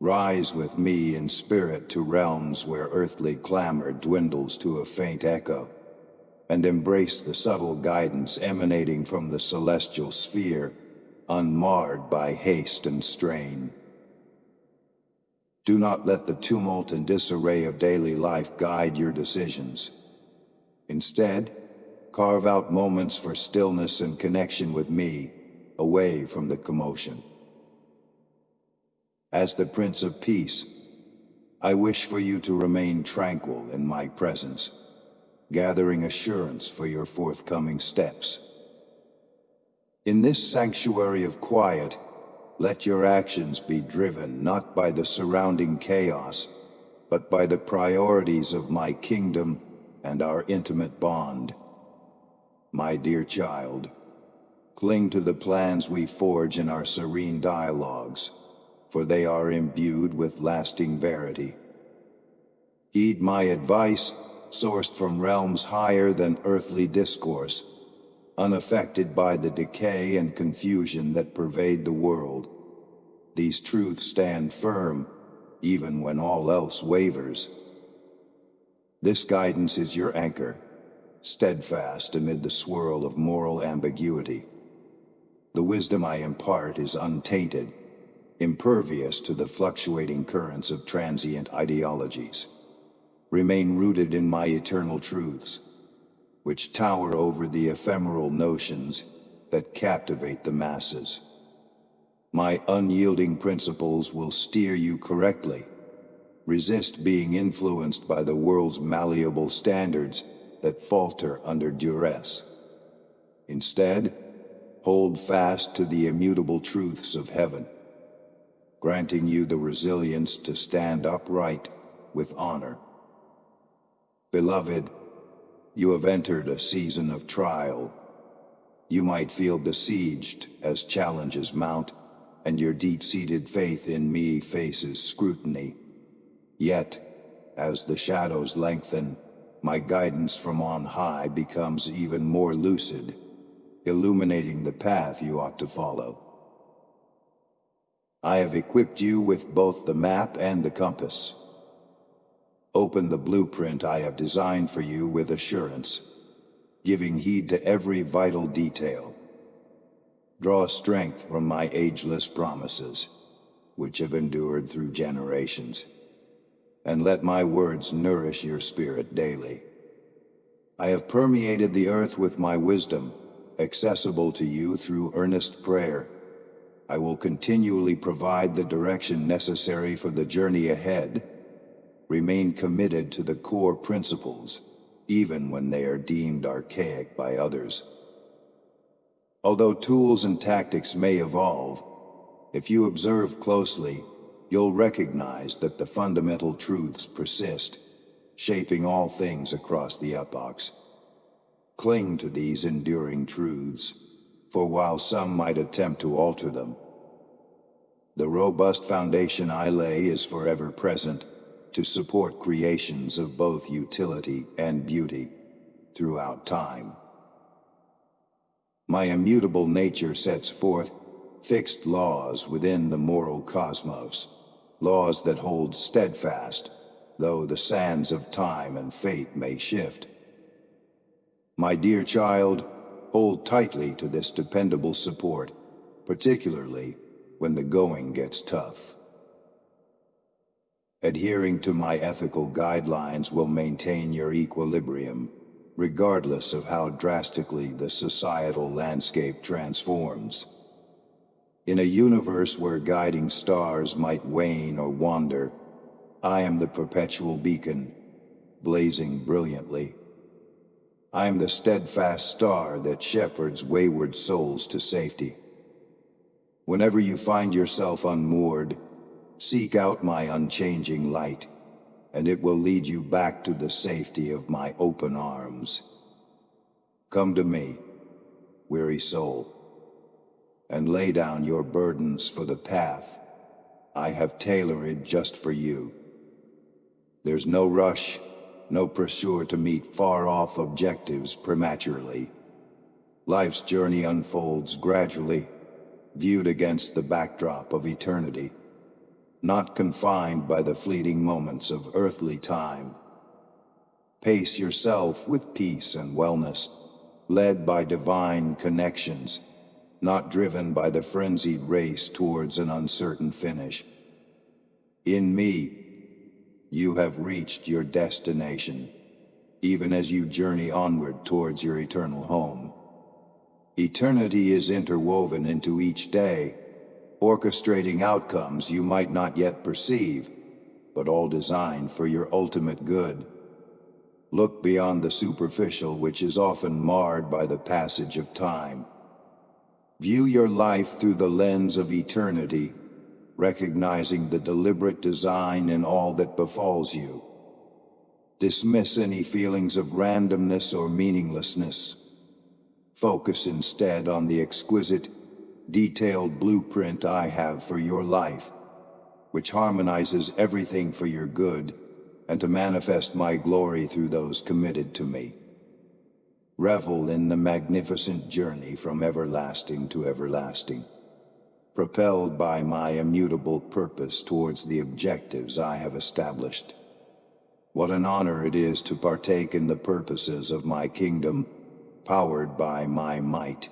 Rise with me in spirit to realms where earthly clamor dwindles to a faint echo, and embrace the subtle guidance emanating from the celestial sphere, unmarred by haste and strain. Do not let the tumult and disarray of daily life guide your decisions. Instead, carve out moments for stillness and connection with me, away from the commotion. As the Prince of Peace, I wish for you to remain tranquil in my presence, gathering assurance for your forthcoming steps. In this sanctuary of quiet, let your actions be driven not by the surrounding chaos, but by the priorities of my kingdom and our intimate bond. My dear child, cling to the plans we forge in our serene dialogues, for they are imbued with lasting verity. Heed my advice, sourced from realms higher than earthly discourse, unaffected by the decay and confusion that pervade the world. These truths stand firm, even when all else wavers. This guidance is your anchor, steadfast amid the swirl of moral ambiguity. The wisdom I impart is untainted, impervious to the fluctuating currents of transient ideologies. Remain rooted in my eternal truths, which tower over the ephemeral notions that captivate the masses. My unyielding principles will steer you correctly. Resist being influenced by the world's malleable standards that falter under duress. Instead, hold fast to the immutable truths of heaven, granting you the resilience to stand upright with honor. Beloved, you have entered a season of trial. You might feel besieged as challenges mount, and your deep-seated faith in me faces scrutiny. Yet, as the shadows lengthen, my guidance from on high becomes even more lucid, illuminating the path you ought to follow. I have equipped you with both the map and the compass. Open the blueprint I have designed for you with assurance, giving heed to every vital detail. Draw strength from my ageless promises, which have endured through generations, and let my words nourish your spirit daily. I have permeated the earth with my wisdom, accessible to you through earnest prayer. I will continually provide the direction necessary for the journey ahead. Remain committed to the core principles, even when they are deemed archaic by others. Although tools and tactics may evolve, if you observe closely, you'll recognize that the fundamental truths persist, shaping all things across the epochs. Cling to these enduring truths, for while some might attempt to alter them, the robust foundation I lay is forever present to support creations of both utility and beauty throughout time. My immutable nature sets forth fixed laws within the moral cosmos, laws that hold steadfast, though the sands of time and fate may shift. My dear child, hold tightly to this dependable support, particularly when the going gets tough. Adhering to my ethical guidelines will maintain your equilibrium, regardless of how drastically the societal landscape transforms. In a universe where guiding stars might wane or wander, I am the perpetual beacon, blazing brilliantly. I am the steadfast star that shepherds wayward souls to safety. Whenever you find yourself unmoored, seek out my unchanging light, and it will lead you back to the safety of my open arms. Come to me, weary soul, and lay down your burdens for the path I have tailored just for you. There's no rush, no pursuit to meet far-off objectives prematurely. Life's journey unfolds gradually, viewed against the backdrop of eternity, not confined by the fleeting moments of earthly time. Pace yourself with peace and wellness, led by divine connections, not driven by the frenzied race towards an uncertain finish. In me, you have reached your destination, even as you journey onward towards your eternal home. Eternity is interwoven into each day, orchestrating outcomes you might not yet perceive, but all designed for your ultimate good. Look beyond the superficial, which is often marred by the passage of time. View your life through the lens of eternity, recognizing the deliberate design in all that befalls you. Dismiss any feelings of randomness or meaninglessness. Focus instead on the exquisite, detailed blueprint I have for your life, which harmonizes everything for your good and to manifest my glory through those committed to me. Revel in the magnificent journey from everlasting to everlasting, propelled by my immutable purpose towards the objectives I have established. What an honor it is to partake in the purposes of my kingdom, powered by my might.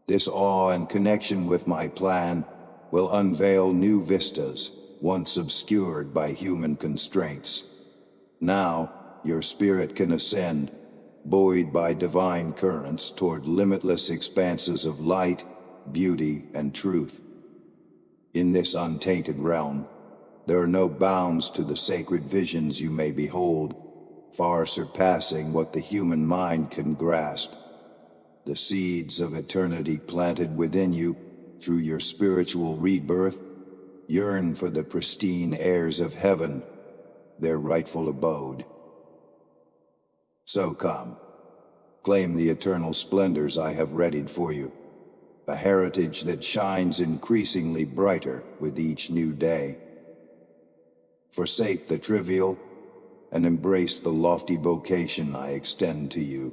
This awe and connection with my plan will unveil new vistas, once obscured by human constraints. Now, your spirit can ascend, buoyed by divine currents toward limitless expanses of light, beauty, and truth. In this untainted realm, there are no bounds to the sacred visions you may behold, far surpassing what the human mind can grasp. The seeds of eternity planted within you through your spiritual rebirth yearn for the pristine airs of heaven, their rightful abode. So come, claim the eternal splendors I have readied for you, a heritage that shines increasingly brighter with each new day. Forsake the trivial and embrace the lofty vocation I extend to you.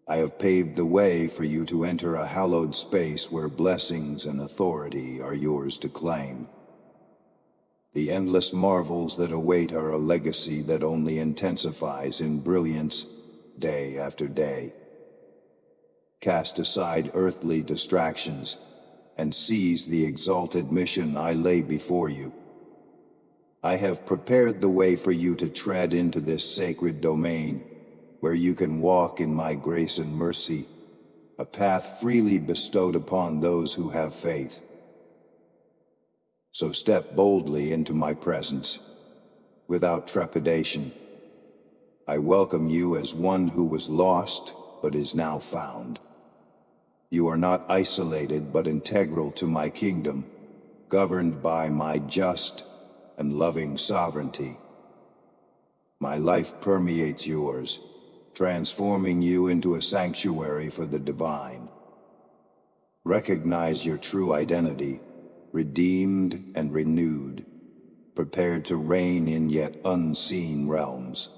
I have paved the way for you to enter a hallowed space where blessings and authority are yours to claim. The endless marvels that await are a legacy that only intensifies in brilliance day after day. Cast aside earthly distractions and seize the exalted mission I lay before you. I have prepared the way for you to tread into this sacred domain, where you can walk in my grace and mercy, a path freely bestowed upon those who have faith. So step boldly into my presence, without trepidation. I welcome you as one who was lost, but is now found. You are not isolated, but integral to my kingdom, governed by my just and loving sovereignty. My life permeates yours, transforming you into a sanctuary for the divine. Recognize your true identity, redeemed and renewed, prepared to reign in yet unseen realms.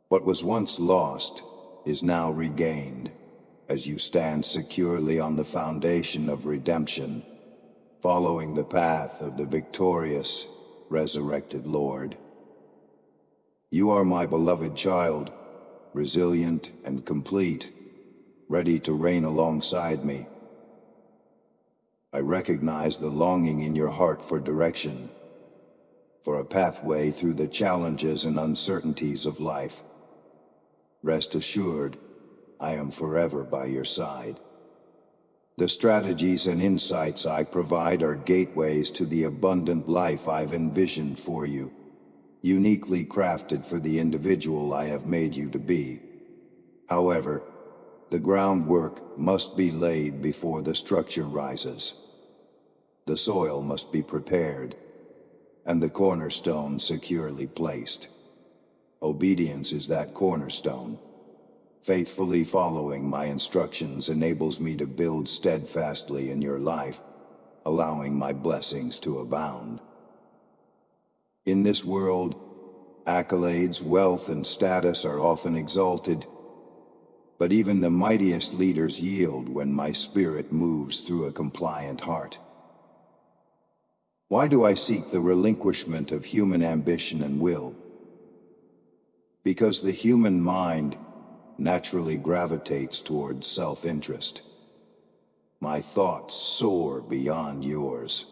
What was once lost is now regained, as you stand securely on the foundation of redemption, following the path of the victorious, resurrected Lord. You are my beloved child, resilient and complete, ready to reign alongside me. I recognize the longing in your heart for direction, for a pathway through the challenges and uncertainties of life. Rest assured, I am forever by your side. The strategies and insights I provide are gateways to the abundant life I've envisioned for you, uniquely crafted for the individual I have made you to be. However, the groundwork must be laid before the structure rises. The soil must be prepared, and the cornerstone securely placed. Obedience is that cornerstone. Faithfully following my instructions enables me to build steadfastly in your life, allowing my blessings to abound. In this world, accolades, wealth, and status are often exalted, but even the mightiest leaders yield when my spirit moves through a compliant heart. Why do I seek the relinquishment of human ambition and will? Because the human mind naturally gravitates towards self-interest. My thoughts soar beyond yours,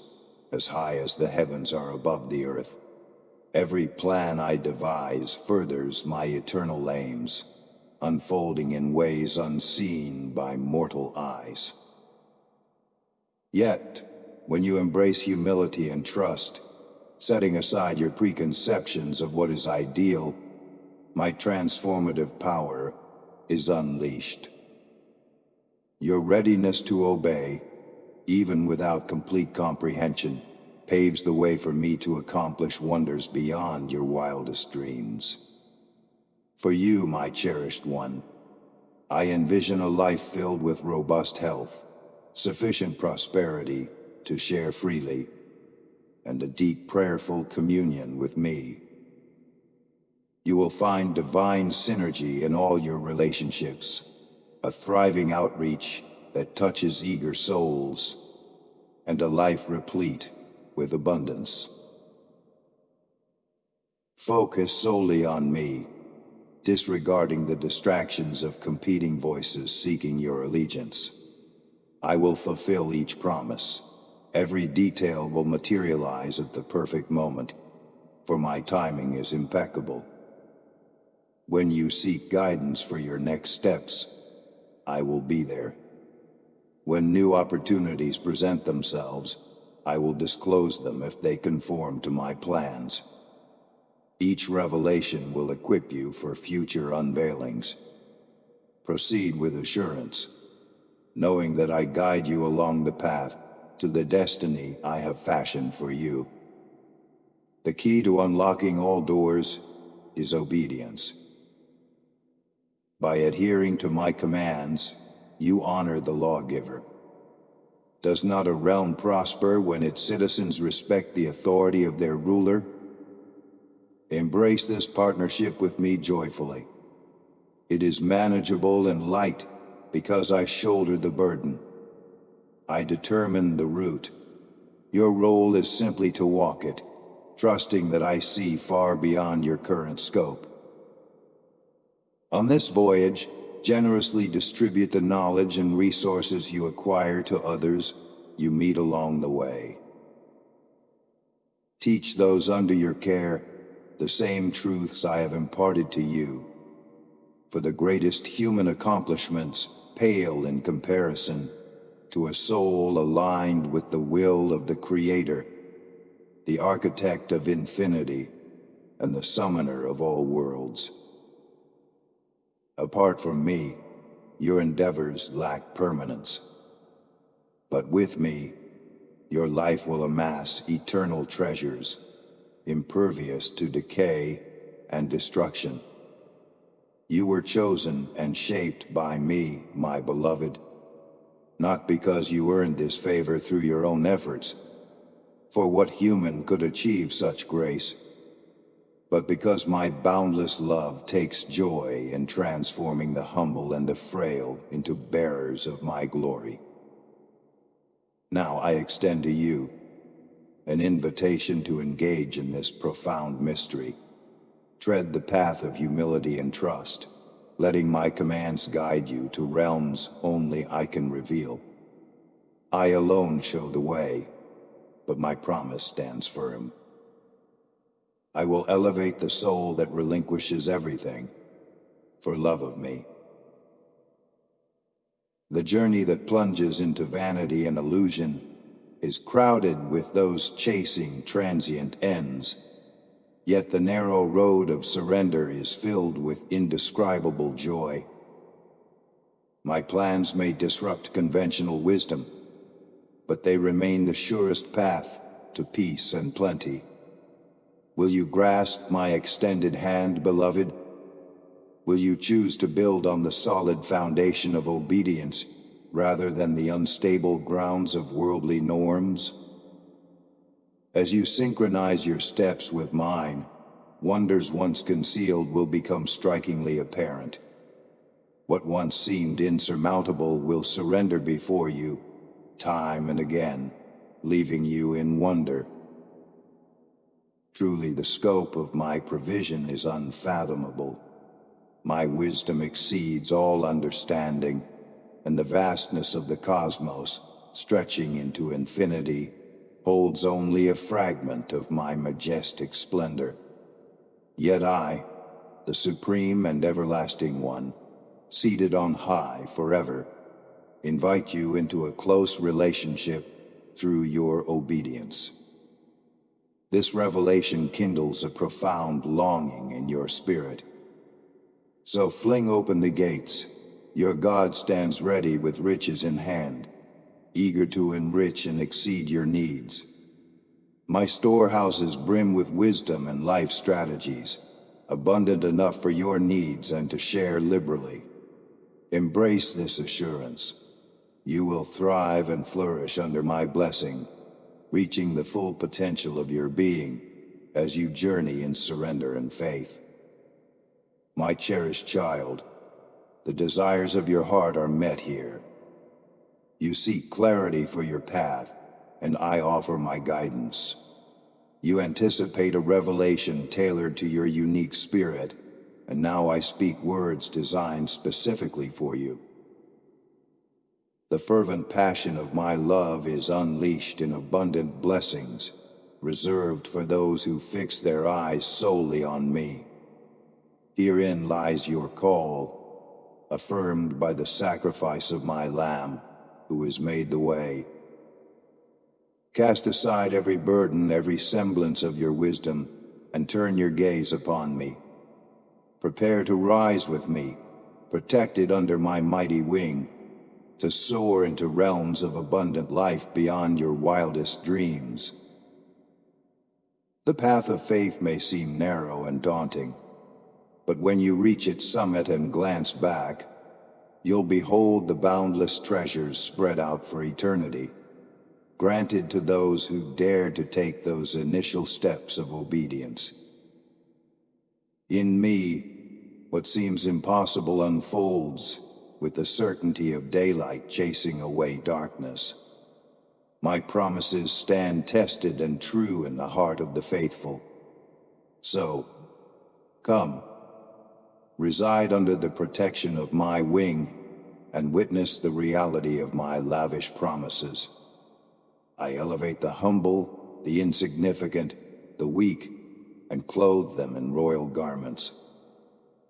as high as the heavens are above the earth. Every plan I devise furthers my eternal aims, unfolding in ways unseen by mortal eyes. Yet, when you embrace humility and trust, setting aside your preconceptions of what is ideal, my transformative power is unleashed. Your readiness to obey, even without complete comprehension, paves the way for me to accomplish wonders beyond your wildest dreams. For you, my cherished one, I envision a life filled with robust health, sufficient prosperity to share freely, and a deep prayerful communion with me. You will find divine synergy in all your relationships, a thriving outreach that touches eager souls, and a life replete with abundance. Focus solely on me, disregarding the distractions of competing voices seeking your allegiance. I will fulfill each promise, Every detail will materialize at the perfect moment, for my timing is impeccable. When you seek guidance for your next steps, I will be there. When new opportunities present themselves, I will disclose them if they conform to my plans. Each revelation will equip you for future unveilings. Proceed with assurance, knowing that I guide you along the path to the destiny I have fashioned for you. The key to unlocking all doors is obedience. By adhering to my commands, you honor the lawgiver. Does not a realm prosper when its citizens respect the authority of their ruler? Embrace this partnership with me joyfully. It is manageable and light because I shoulder the burden. I determine the route. Your role is simply to walk it, trusting that I see far beyond your current scope. On this voyage, generously distribute the knowledge and resources you acquire to others you meet along the way. Teach those under your care the same truths I have imparted to you, for the greatest human accomplishments pale in comparison to a soul aligned with the will of the Creator, the architect of infinity and the summoner of all worlds. Apart from me, your endeavors lack permanence. But with me, your life will amass eternal treasures, impervious to decay and destruction. You were chosen and shaped by me, my beloved, not because you earned this favor through your own efforts, for what human could achieve such grace, but because my boundless love takes joy in transforming the humble and the frail into bearers of my glory. Now I extend to you an invitation to engage in this profound mystery. Tread the path of humility and trust, letting my commands guide you to realms only I can reveal. I alone show the way, but my promise stands firm. I will elevate the soul that relinquishes everything for love of me. The journey that plunges into vanity and illusion is crowded with those chasing transient ends, yet the narrow road of surrender is filled with indescribable joy. My plans may disrupt conventional wisdom, but they remain the surest path to peace and plenty. Will you grasp my extended hand, beloved? Will you choose to build on the solid foundation of obedience rather than the unstable grounds of worldly norms? As you synchronize your steps with mine, wonders once concealed will become strikingly apparent. What once seemed insurmountable will surrender before you, time and again, leaving you in wonder. Truly, the scope of my provision is unfathomable. My wisdom exceeds all understanding, and the vastness of the cosmos, stretching into infinity, holds only a fragment of my majestic splendor. Yet I, the supreme and everlasting one, seated on high forever, invite you into a close relationship through your obedience. This revelation kindles a profound longing in your spirit. So fling open the gates. Your God stands ready with riches in hand, eager to enrich and exceed your needs. My storehouses brim with wisdom and life strategies, abundant enough for your needs and to share liberally. Embrace this assurance. You will thrive and flourish under my blessing, reaching the full potential of your being as you journey in surrender and faith. My cherished child, the desires of your heart are met here. You seek clarity for your path, and I offer my guidance. You anticipate a revelation tailored to your unique spirit, and now I speak words designed specifically for you. The fervent passion of my love is unleashed in abundant blessings, reserved for those who fix their eyes solely on me. Herein lies your call, affirmed by the sacrifice of my Lamb, who has made the way. Cast aside every burden, every semblance of your wisdom, and turn your gaze upon me. Prepare to rise with me, protected under my mighty wing, to soar into realms of abundant life beyond your wildest dreams. The path of faith may seem narrow and daunting, but when you reach its summit and glance back, you'll behold the boundless treasures spread out for eternity, granted to those who dare to take those initial steps of obedience. In me, what seems impossible unfolds with the certainty of daylight chasing away darkness. My promises stand tested and true in the heart of the faithful. So, come, reside under the protection of my wing, and witness the reality of my lavish promises. I elevate the humble, the insignificant, the weak, and clothe them in royal garments.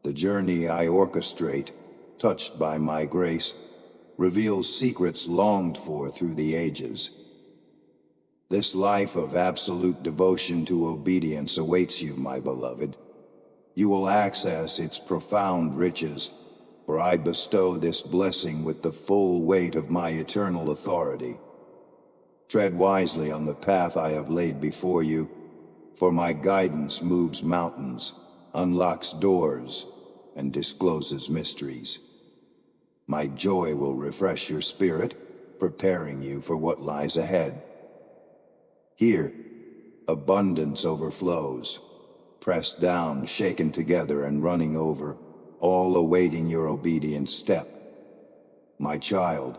The journey I orchestrate, touched by my grace, reveals secrets longed for through the ages. This life of absolute devotion to obedience awaits you, my beloved. You will access its profound riches, for I bestow this blessing with the full weight of my eternal authority. Tread wisely on the path I have laid before you, for my guidance moves mountains, unlocks doors, and discloses mysteries. My joy will refresh your spirit, preparing you for what lies ahead. Here, abundance overflows, pressed down, shaken together, and running over, all awaiting your obedient step. My child,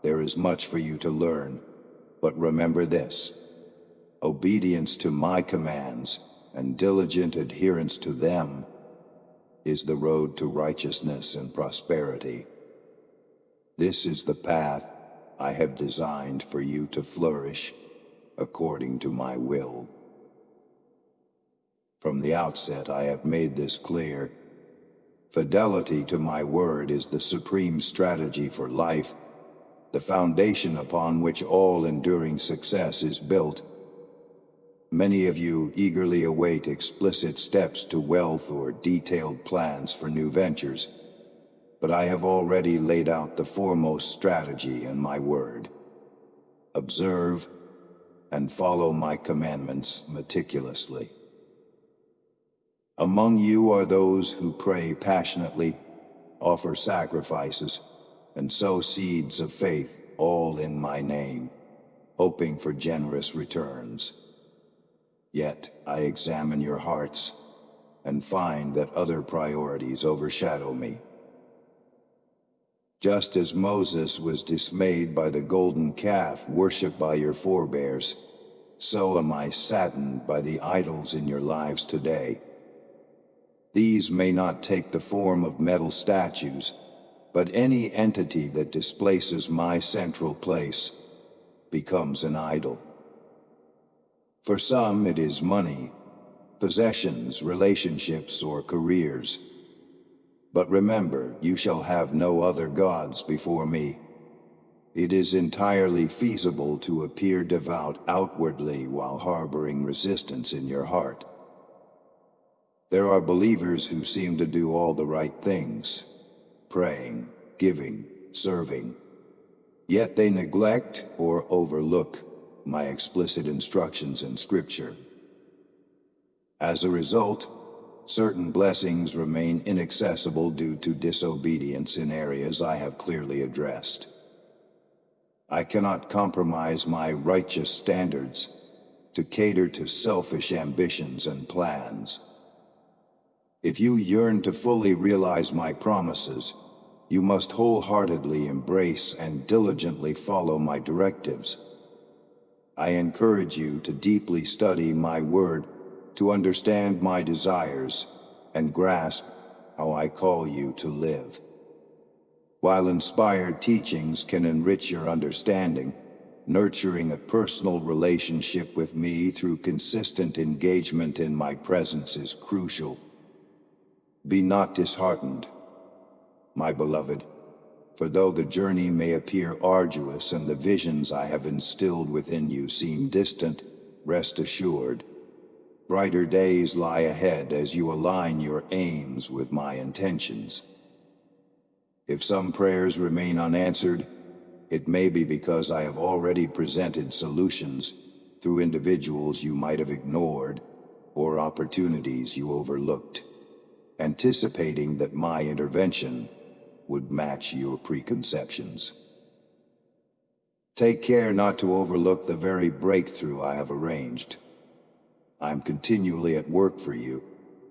there is much for you to learn, but remember this: obedience to my commands and diligent adherence to them is the road to righteousness and prosperity. This is the path I have designed for you to flourish according to my will. From the outset, I have made this clear. Fidelity to my word is the supreme strategy for life, the foundation upon which all enduring success is built. Many of you eagerly await explicit steps to wealth or detailed plans for new ventures, but I have already laid out the foremost strategy in my word. Observe and follow my commandments meticulously. Among you are those who pray passionately, offer sacrifices, and sow seeds of faith, all in my name, hoping for generous returns. Yet I examine your hearts and find that other priorities overshadow me. Just as Moses was dismayed by the golden calf worshipped by your forebears, so am I saddened by the idols in your lives today. These may not take the form of metal statues, but any entity that displaces my central place becomes an idol. For some, it is money, possessions, relationships, or careers. But remember, you shall have no other gods before me. It is entirely feasible to appear devout outwardly while harboring resistance in your heart. There are believers who seem to do all the right things, praying, giving, serving, yet they neglect or overlook my explicit instructions in Scripture. As a result, certain blessings remain inaccessible due to disobedience in areas I have clearly addressed. I cannot compromise my righteous standards to cater to selfish ambitions and plans. If you yearn to fully realize my promises, you must wholeheartedly embrace and diligently follow my directives. I encourage you to deeply study my word, to understand my desires, and grasp how I call you to live. While inspired teachings can enrich your understanding, nurturing a personal relationship with me through consistent engagement in my presence is crucial. Be not disheartened, my beloved, for though the journey may appear arduous and the visions I have instilled within you seem distant, rest assured, brighter days lie ahead as you align your aims with my intentions. If some prayers remain unanswered, it may be because I have already presented solutions through individuals you might have ignored or opportunities you overlooked, anticipating that my intervention would match your preconceptions. Take care not to overlook the very breakthrough I have arranged. I'm continually at work for you,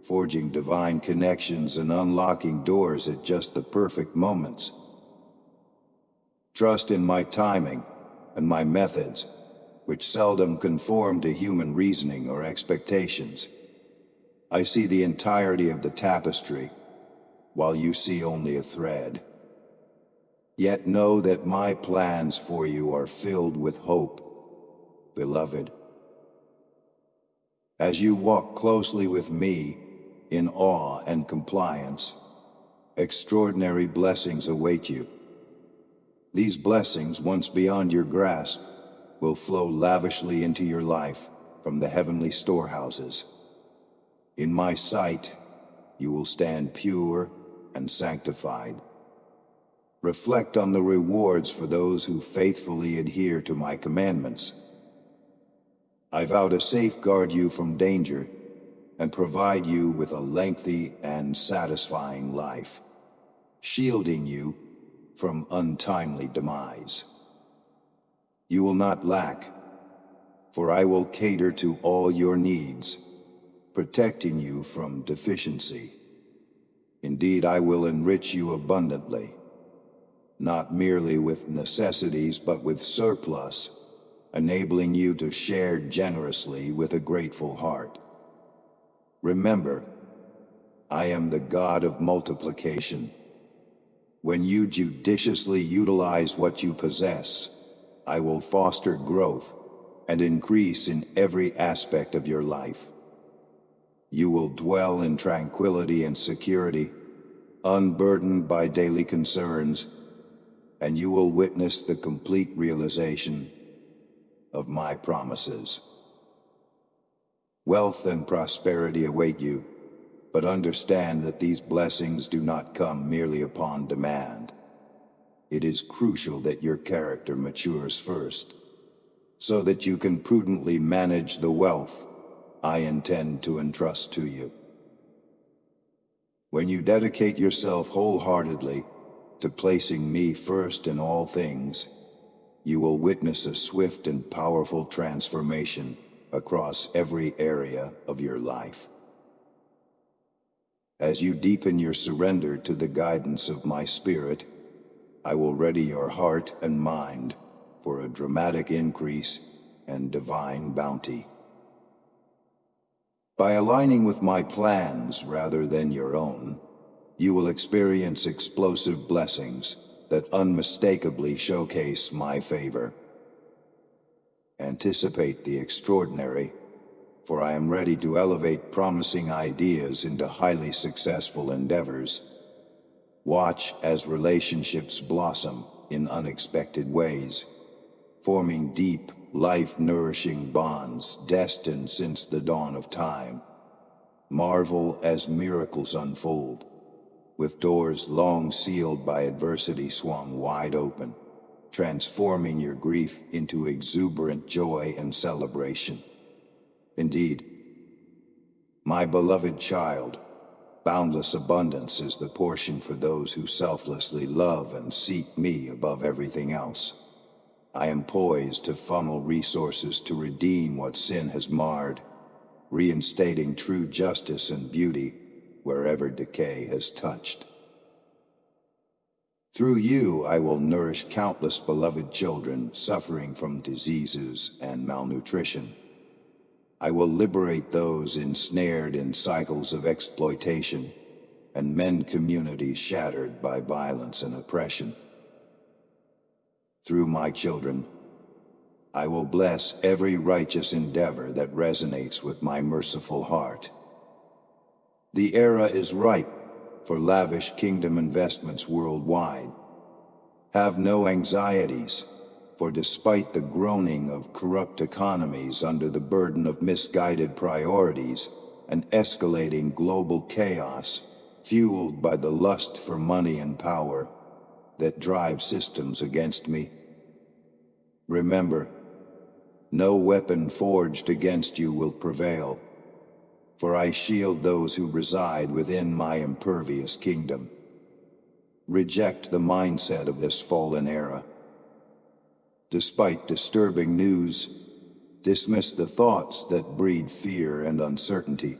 forging divine connections and unlocking doors at just the perfect moments. Trust in my timing and my methods, which seldom conform to human reasoning or expectations. I see the entirety of the tapestry, while you see only a thread. Yet know that my plans for you are filled with hope, beloved. As you walk closely with me, in awe and compliance, extraordinary blessings await you. These blessings, once beyond your grasp, will flow lavishly into your life from the heavenly storehouses. In my sight, you will stand pure and sanctified. Reflect on the rewards for those who faithfully adhere to my commandments. I vow to safeguard you from danger and provide you with a lengthy and satisfying life, shielding you from untimely demise. You will not lack, for I will cater to all your needs, protecting you from deficiency. Indeed, I will enrich you abundantly, not merely with necessities but with surplus, enabling you to share generously with a grateful heart. Remember, I am the God of multiplication. When you judiciously utilize what you possess, I will foster growth and increase in every aspect of your life. You will dwell in tranquility and security, unburdened by daily concerns, and you will witness the complete realization of my promises. Wealth and prosperity await you, but understand that these blessings do not come merely upon demand. It is crucial that your character matures first, so that you can prudently manage the wealth I intend to entrust to you. When you dedicate yourself wholeheartedly to placing me first in all things, you will witness a swift and powerful transformation across every area of your life. As you deepen your surrender to the guidance of my spirit, I will ready your heart and mind for a dramatic increase and divine bounty. By aligning with my plans rather than your own, you will experience explosive blessings that unmistakably showcase my favor. Anticipate the extraordinary, for I am ready to elevate promising ideas into highly successful endeavors. Watch as relationships blossom in unexpected ways, forming deep, life-nourishing bonds destined since the dawn of time. Marvel as miracles unfold, with doors long sealed by adversity swung wide open, transforming your grief into exuberant joy and celebration. Indeed, my beloved child, boundless abundance is the portion for those who selflessly love and seek me above everything else. I am poised to funnel resources to redeem what sin has marred, reinstating true justice and beauty wherever decay has touched. Through you, I will nourish countless beloved children suffering from diseases and malnutrition. I will liberate those ensnared in cycles of exploitation, and mend communities shattered by violence and oppression. Through my children, I will bless every righteous endeavor that resonates with my merciful heart. The era is ripe for lavish kingdom investments worldwide. Have no anxieties, for despite the groaning of corrupt economies under the burden of misguided priorities and escalating global chaos, fueled by the lust for money and power that drive systems against me, remember, no weapon forged against you will prevail, for I shield those who reside within my impervious kingdom. Reject the mindset of this fallen era. Despite disturbing news, dismiss the thoughts that breed fear and uncertainty.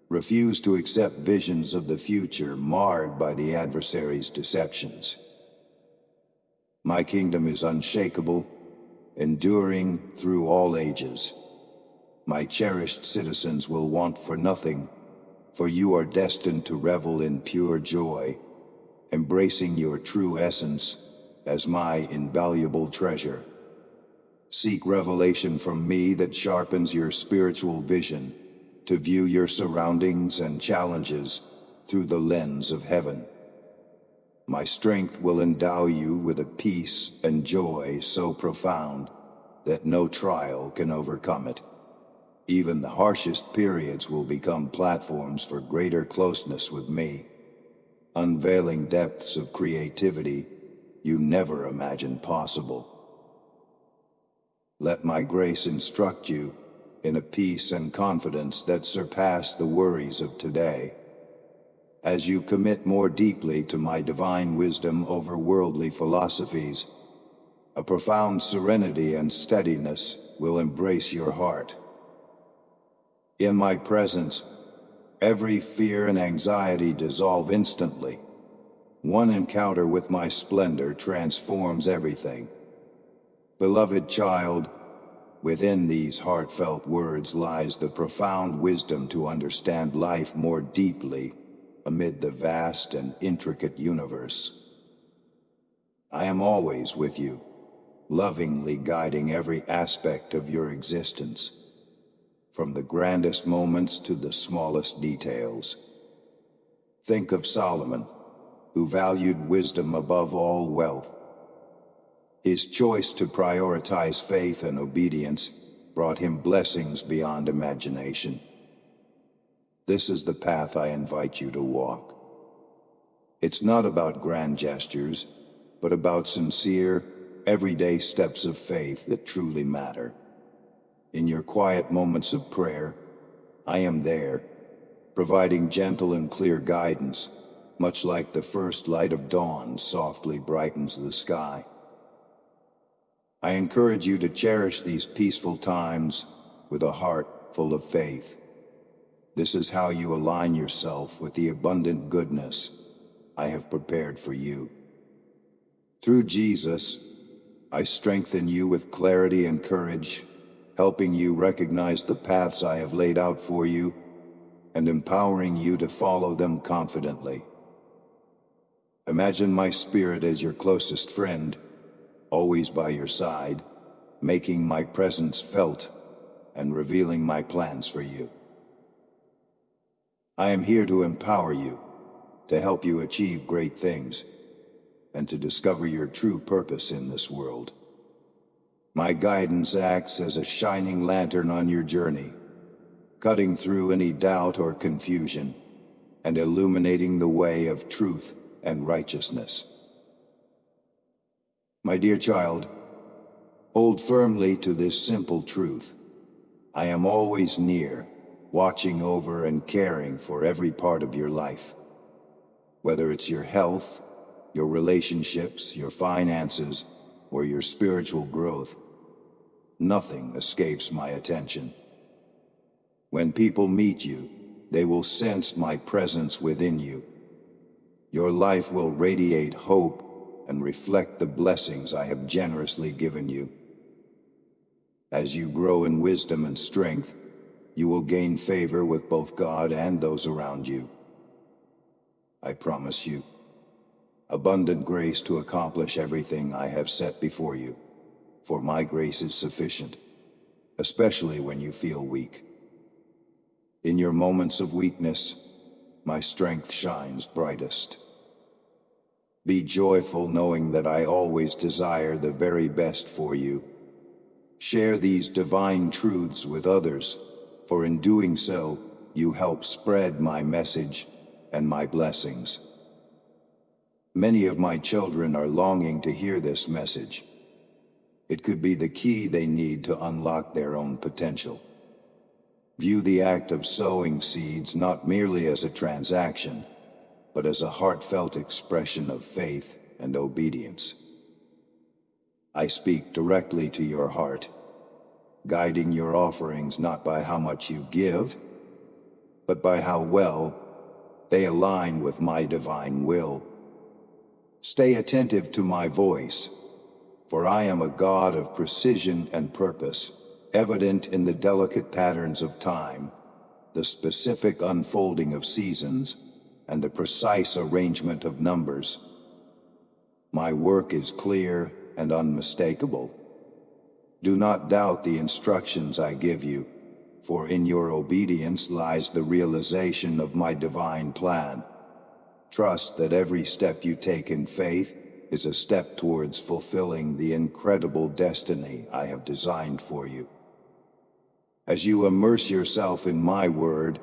Refuse to accept visions of the future marred by the adversary's deceptions. My kingdom is unshakable, enduring through all ages. My cherished citizens will want for nothing, for you are destined to revel in pure joy, embracing your true essence as my invaluable treasure. Seek revelation from me that sharpens your spiritual vision to view your surroundings and challenges through the lens of heaven. My strength will endow you with a peace and joy so profound that no trial can overcome it. Even the harshest periods will become platforms for greater closeness with me, unveiling depths of creativity you never imagined possible. Let my grace instruct you in a peace and confidence that surpass the worries of today. As you commit more deeply to my divine wisdom over worldly philosophies, a profound serenity and steadiness will embrace your heart. In my presence, every fear and anxiety dissolve instantly. One encounter with my splendor transforms everything. Beloved child, within these heartfelt words lies the profound wisdom to understand life more deeply amid the vast and intricate universe. I am always with you, lovingly guiding every aspect of your existence, from the grandest moments to the smallest details. Think of Solomon, who valued wisdom above all wealth. His choice to prioritize faith and obedience brought him blessings beyond imagination. This is the path I invite you to walk. It's not about grand gestures, but about sincere, everyday steps of faith that truly matter. In your quiet moments of prayer, I am there, providing gentle and clear guidance, much like the first light of dawn softly brightens the sky. I encourage you to cherish these peaceful times with a heart full of faith. This is how you align yourself with the abundant goodness I have prepared for you. Through Jesus, I strengthen you with clarity and courage, helping you recognize the paths I have laid out for you and empowering you to follow them confidently. Imagine my spirit as your closest friend, always by your side, making my presence felt and revealing my plans for you. I am here to empower you, to help you achieve great things, and to discover your true purpose in this world. My guidance acts as a shining lantern on your journey, cutting through any doubt or confusion, and illuminating the way of truth and righteousness. My dear child, hold firmly to this simple truth. I am always near, watching over and caring for every part of your life. Whether it's your health, your relationships, your finances, or your spiritual growth, nothing escapes my attention. When people meet you, they will sense my presence within you. Your life will radiate hope and reflect the blessings I have generously given you. As you grow in wisdom and strength, you will gain favor with both God and those around you. I promise you. Abundant grace to accomplish everything I have set before you. For my grace is sufficient, especially when you feel weak. In your moments of weakness, my strength shines brightest. Be joyful knowing that I always desire the very best for you. Share these divine truths with others, for in doing so, you help spread my message and my blessings. Many of my children are longing to hear this message. It could be the key they need to unlock their own potential. View the act of sowing seeds not merely as a transaction, but as a heartfelt expression of faith and obedience. I speak directly to your heart, guiding your offerings not by how much you give, but by how well they align with my divine will. Stay attentive to my voice, for I am a God of precision and purpose, evident in the delicate patterns of time, the specific unfolding of seasons, and the precise arrangement of numbers. My work is clear and unmistakable. Do not doubt the instructions I give you, for in your obedience lies the realization of my divine plan. Trust that every step you take in faith is a step towards fulfilling the incredible destiny I have designed for you. As you immerse yourself in my word,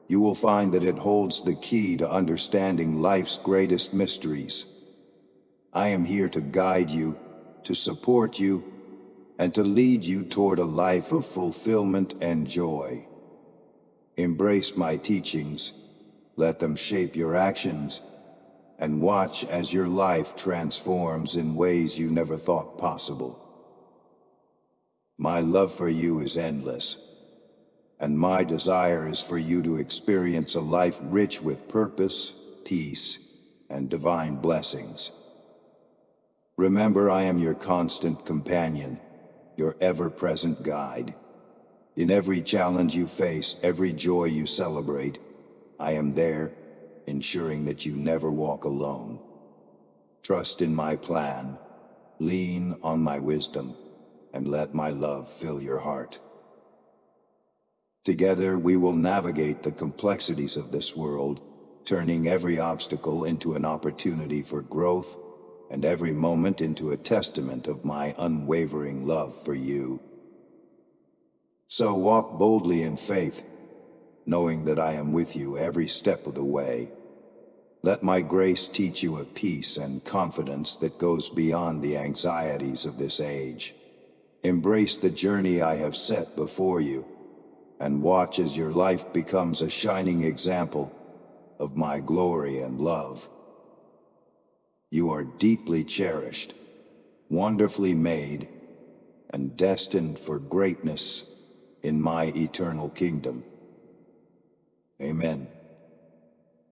you will find that it holds the key to understanding life's greatest mysteries. I am here to guide you, to support you, and to lead you toward a life of fulfillment and joy. Embrace my teachings, let them shape your actions, and watch as your life transforms in ways you never thought possible. My love for you is endless, and my desire is for you to experience a life rich with purpose, peace, and divine blessings. Remember, I am your constant companion, your ever-present guide. In every challenge you face, every joy you celebrate, I am there, ensuring that you never walk alone. Trust in my plan, lean on my wisdom, and let my love fill your heart. Together we will navigate the complexities of this world, turning every obstacle into an opportunity for growth, and every moment into a testament of my unwavering love for you. So walk boldly in faith, knowing that I am with you every step of the way. Let my grace teach you a peace and confidence that goes beyond the anxieties of this age. Embrace the journey I have set before you, and watch as your life becomes a shining example of my glory and love. You are deeply cherished, wonderfully made, and destined for greatness in my eternal kingdom. Amen.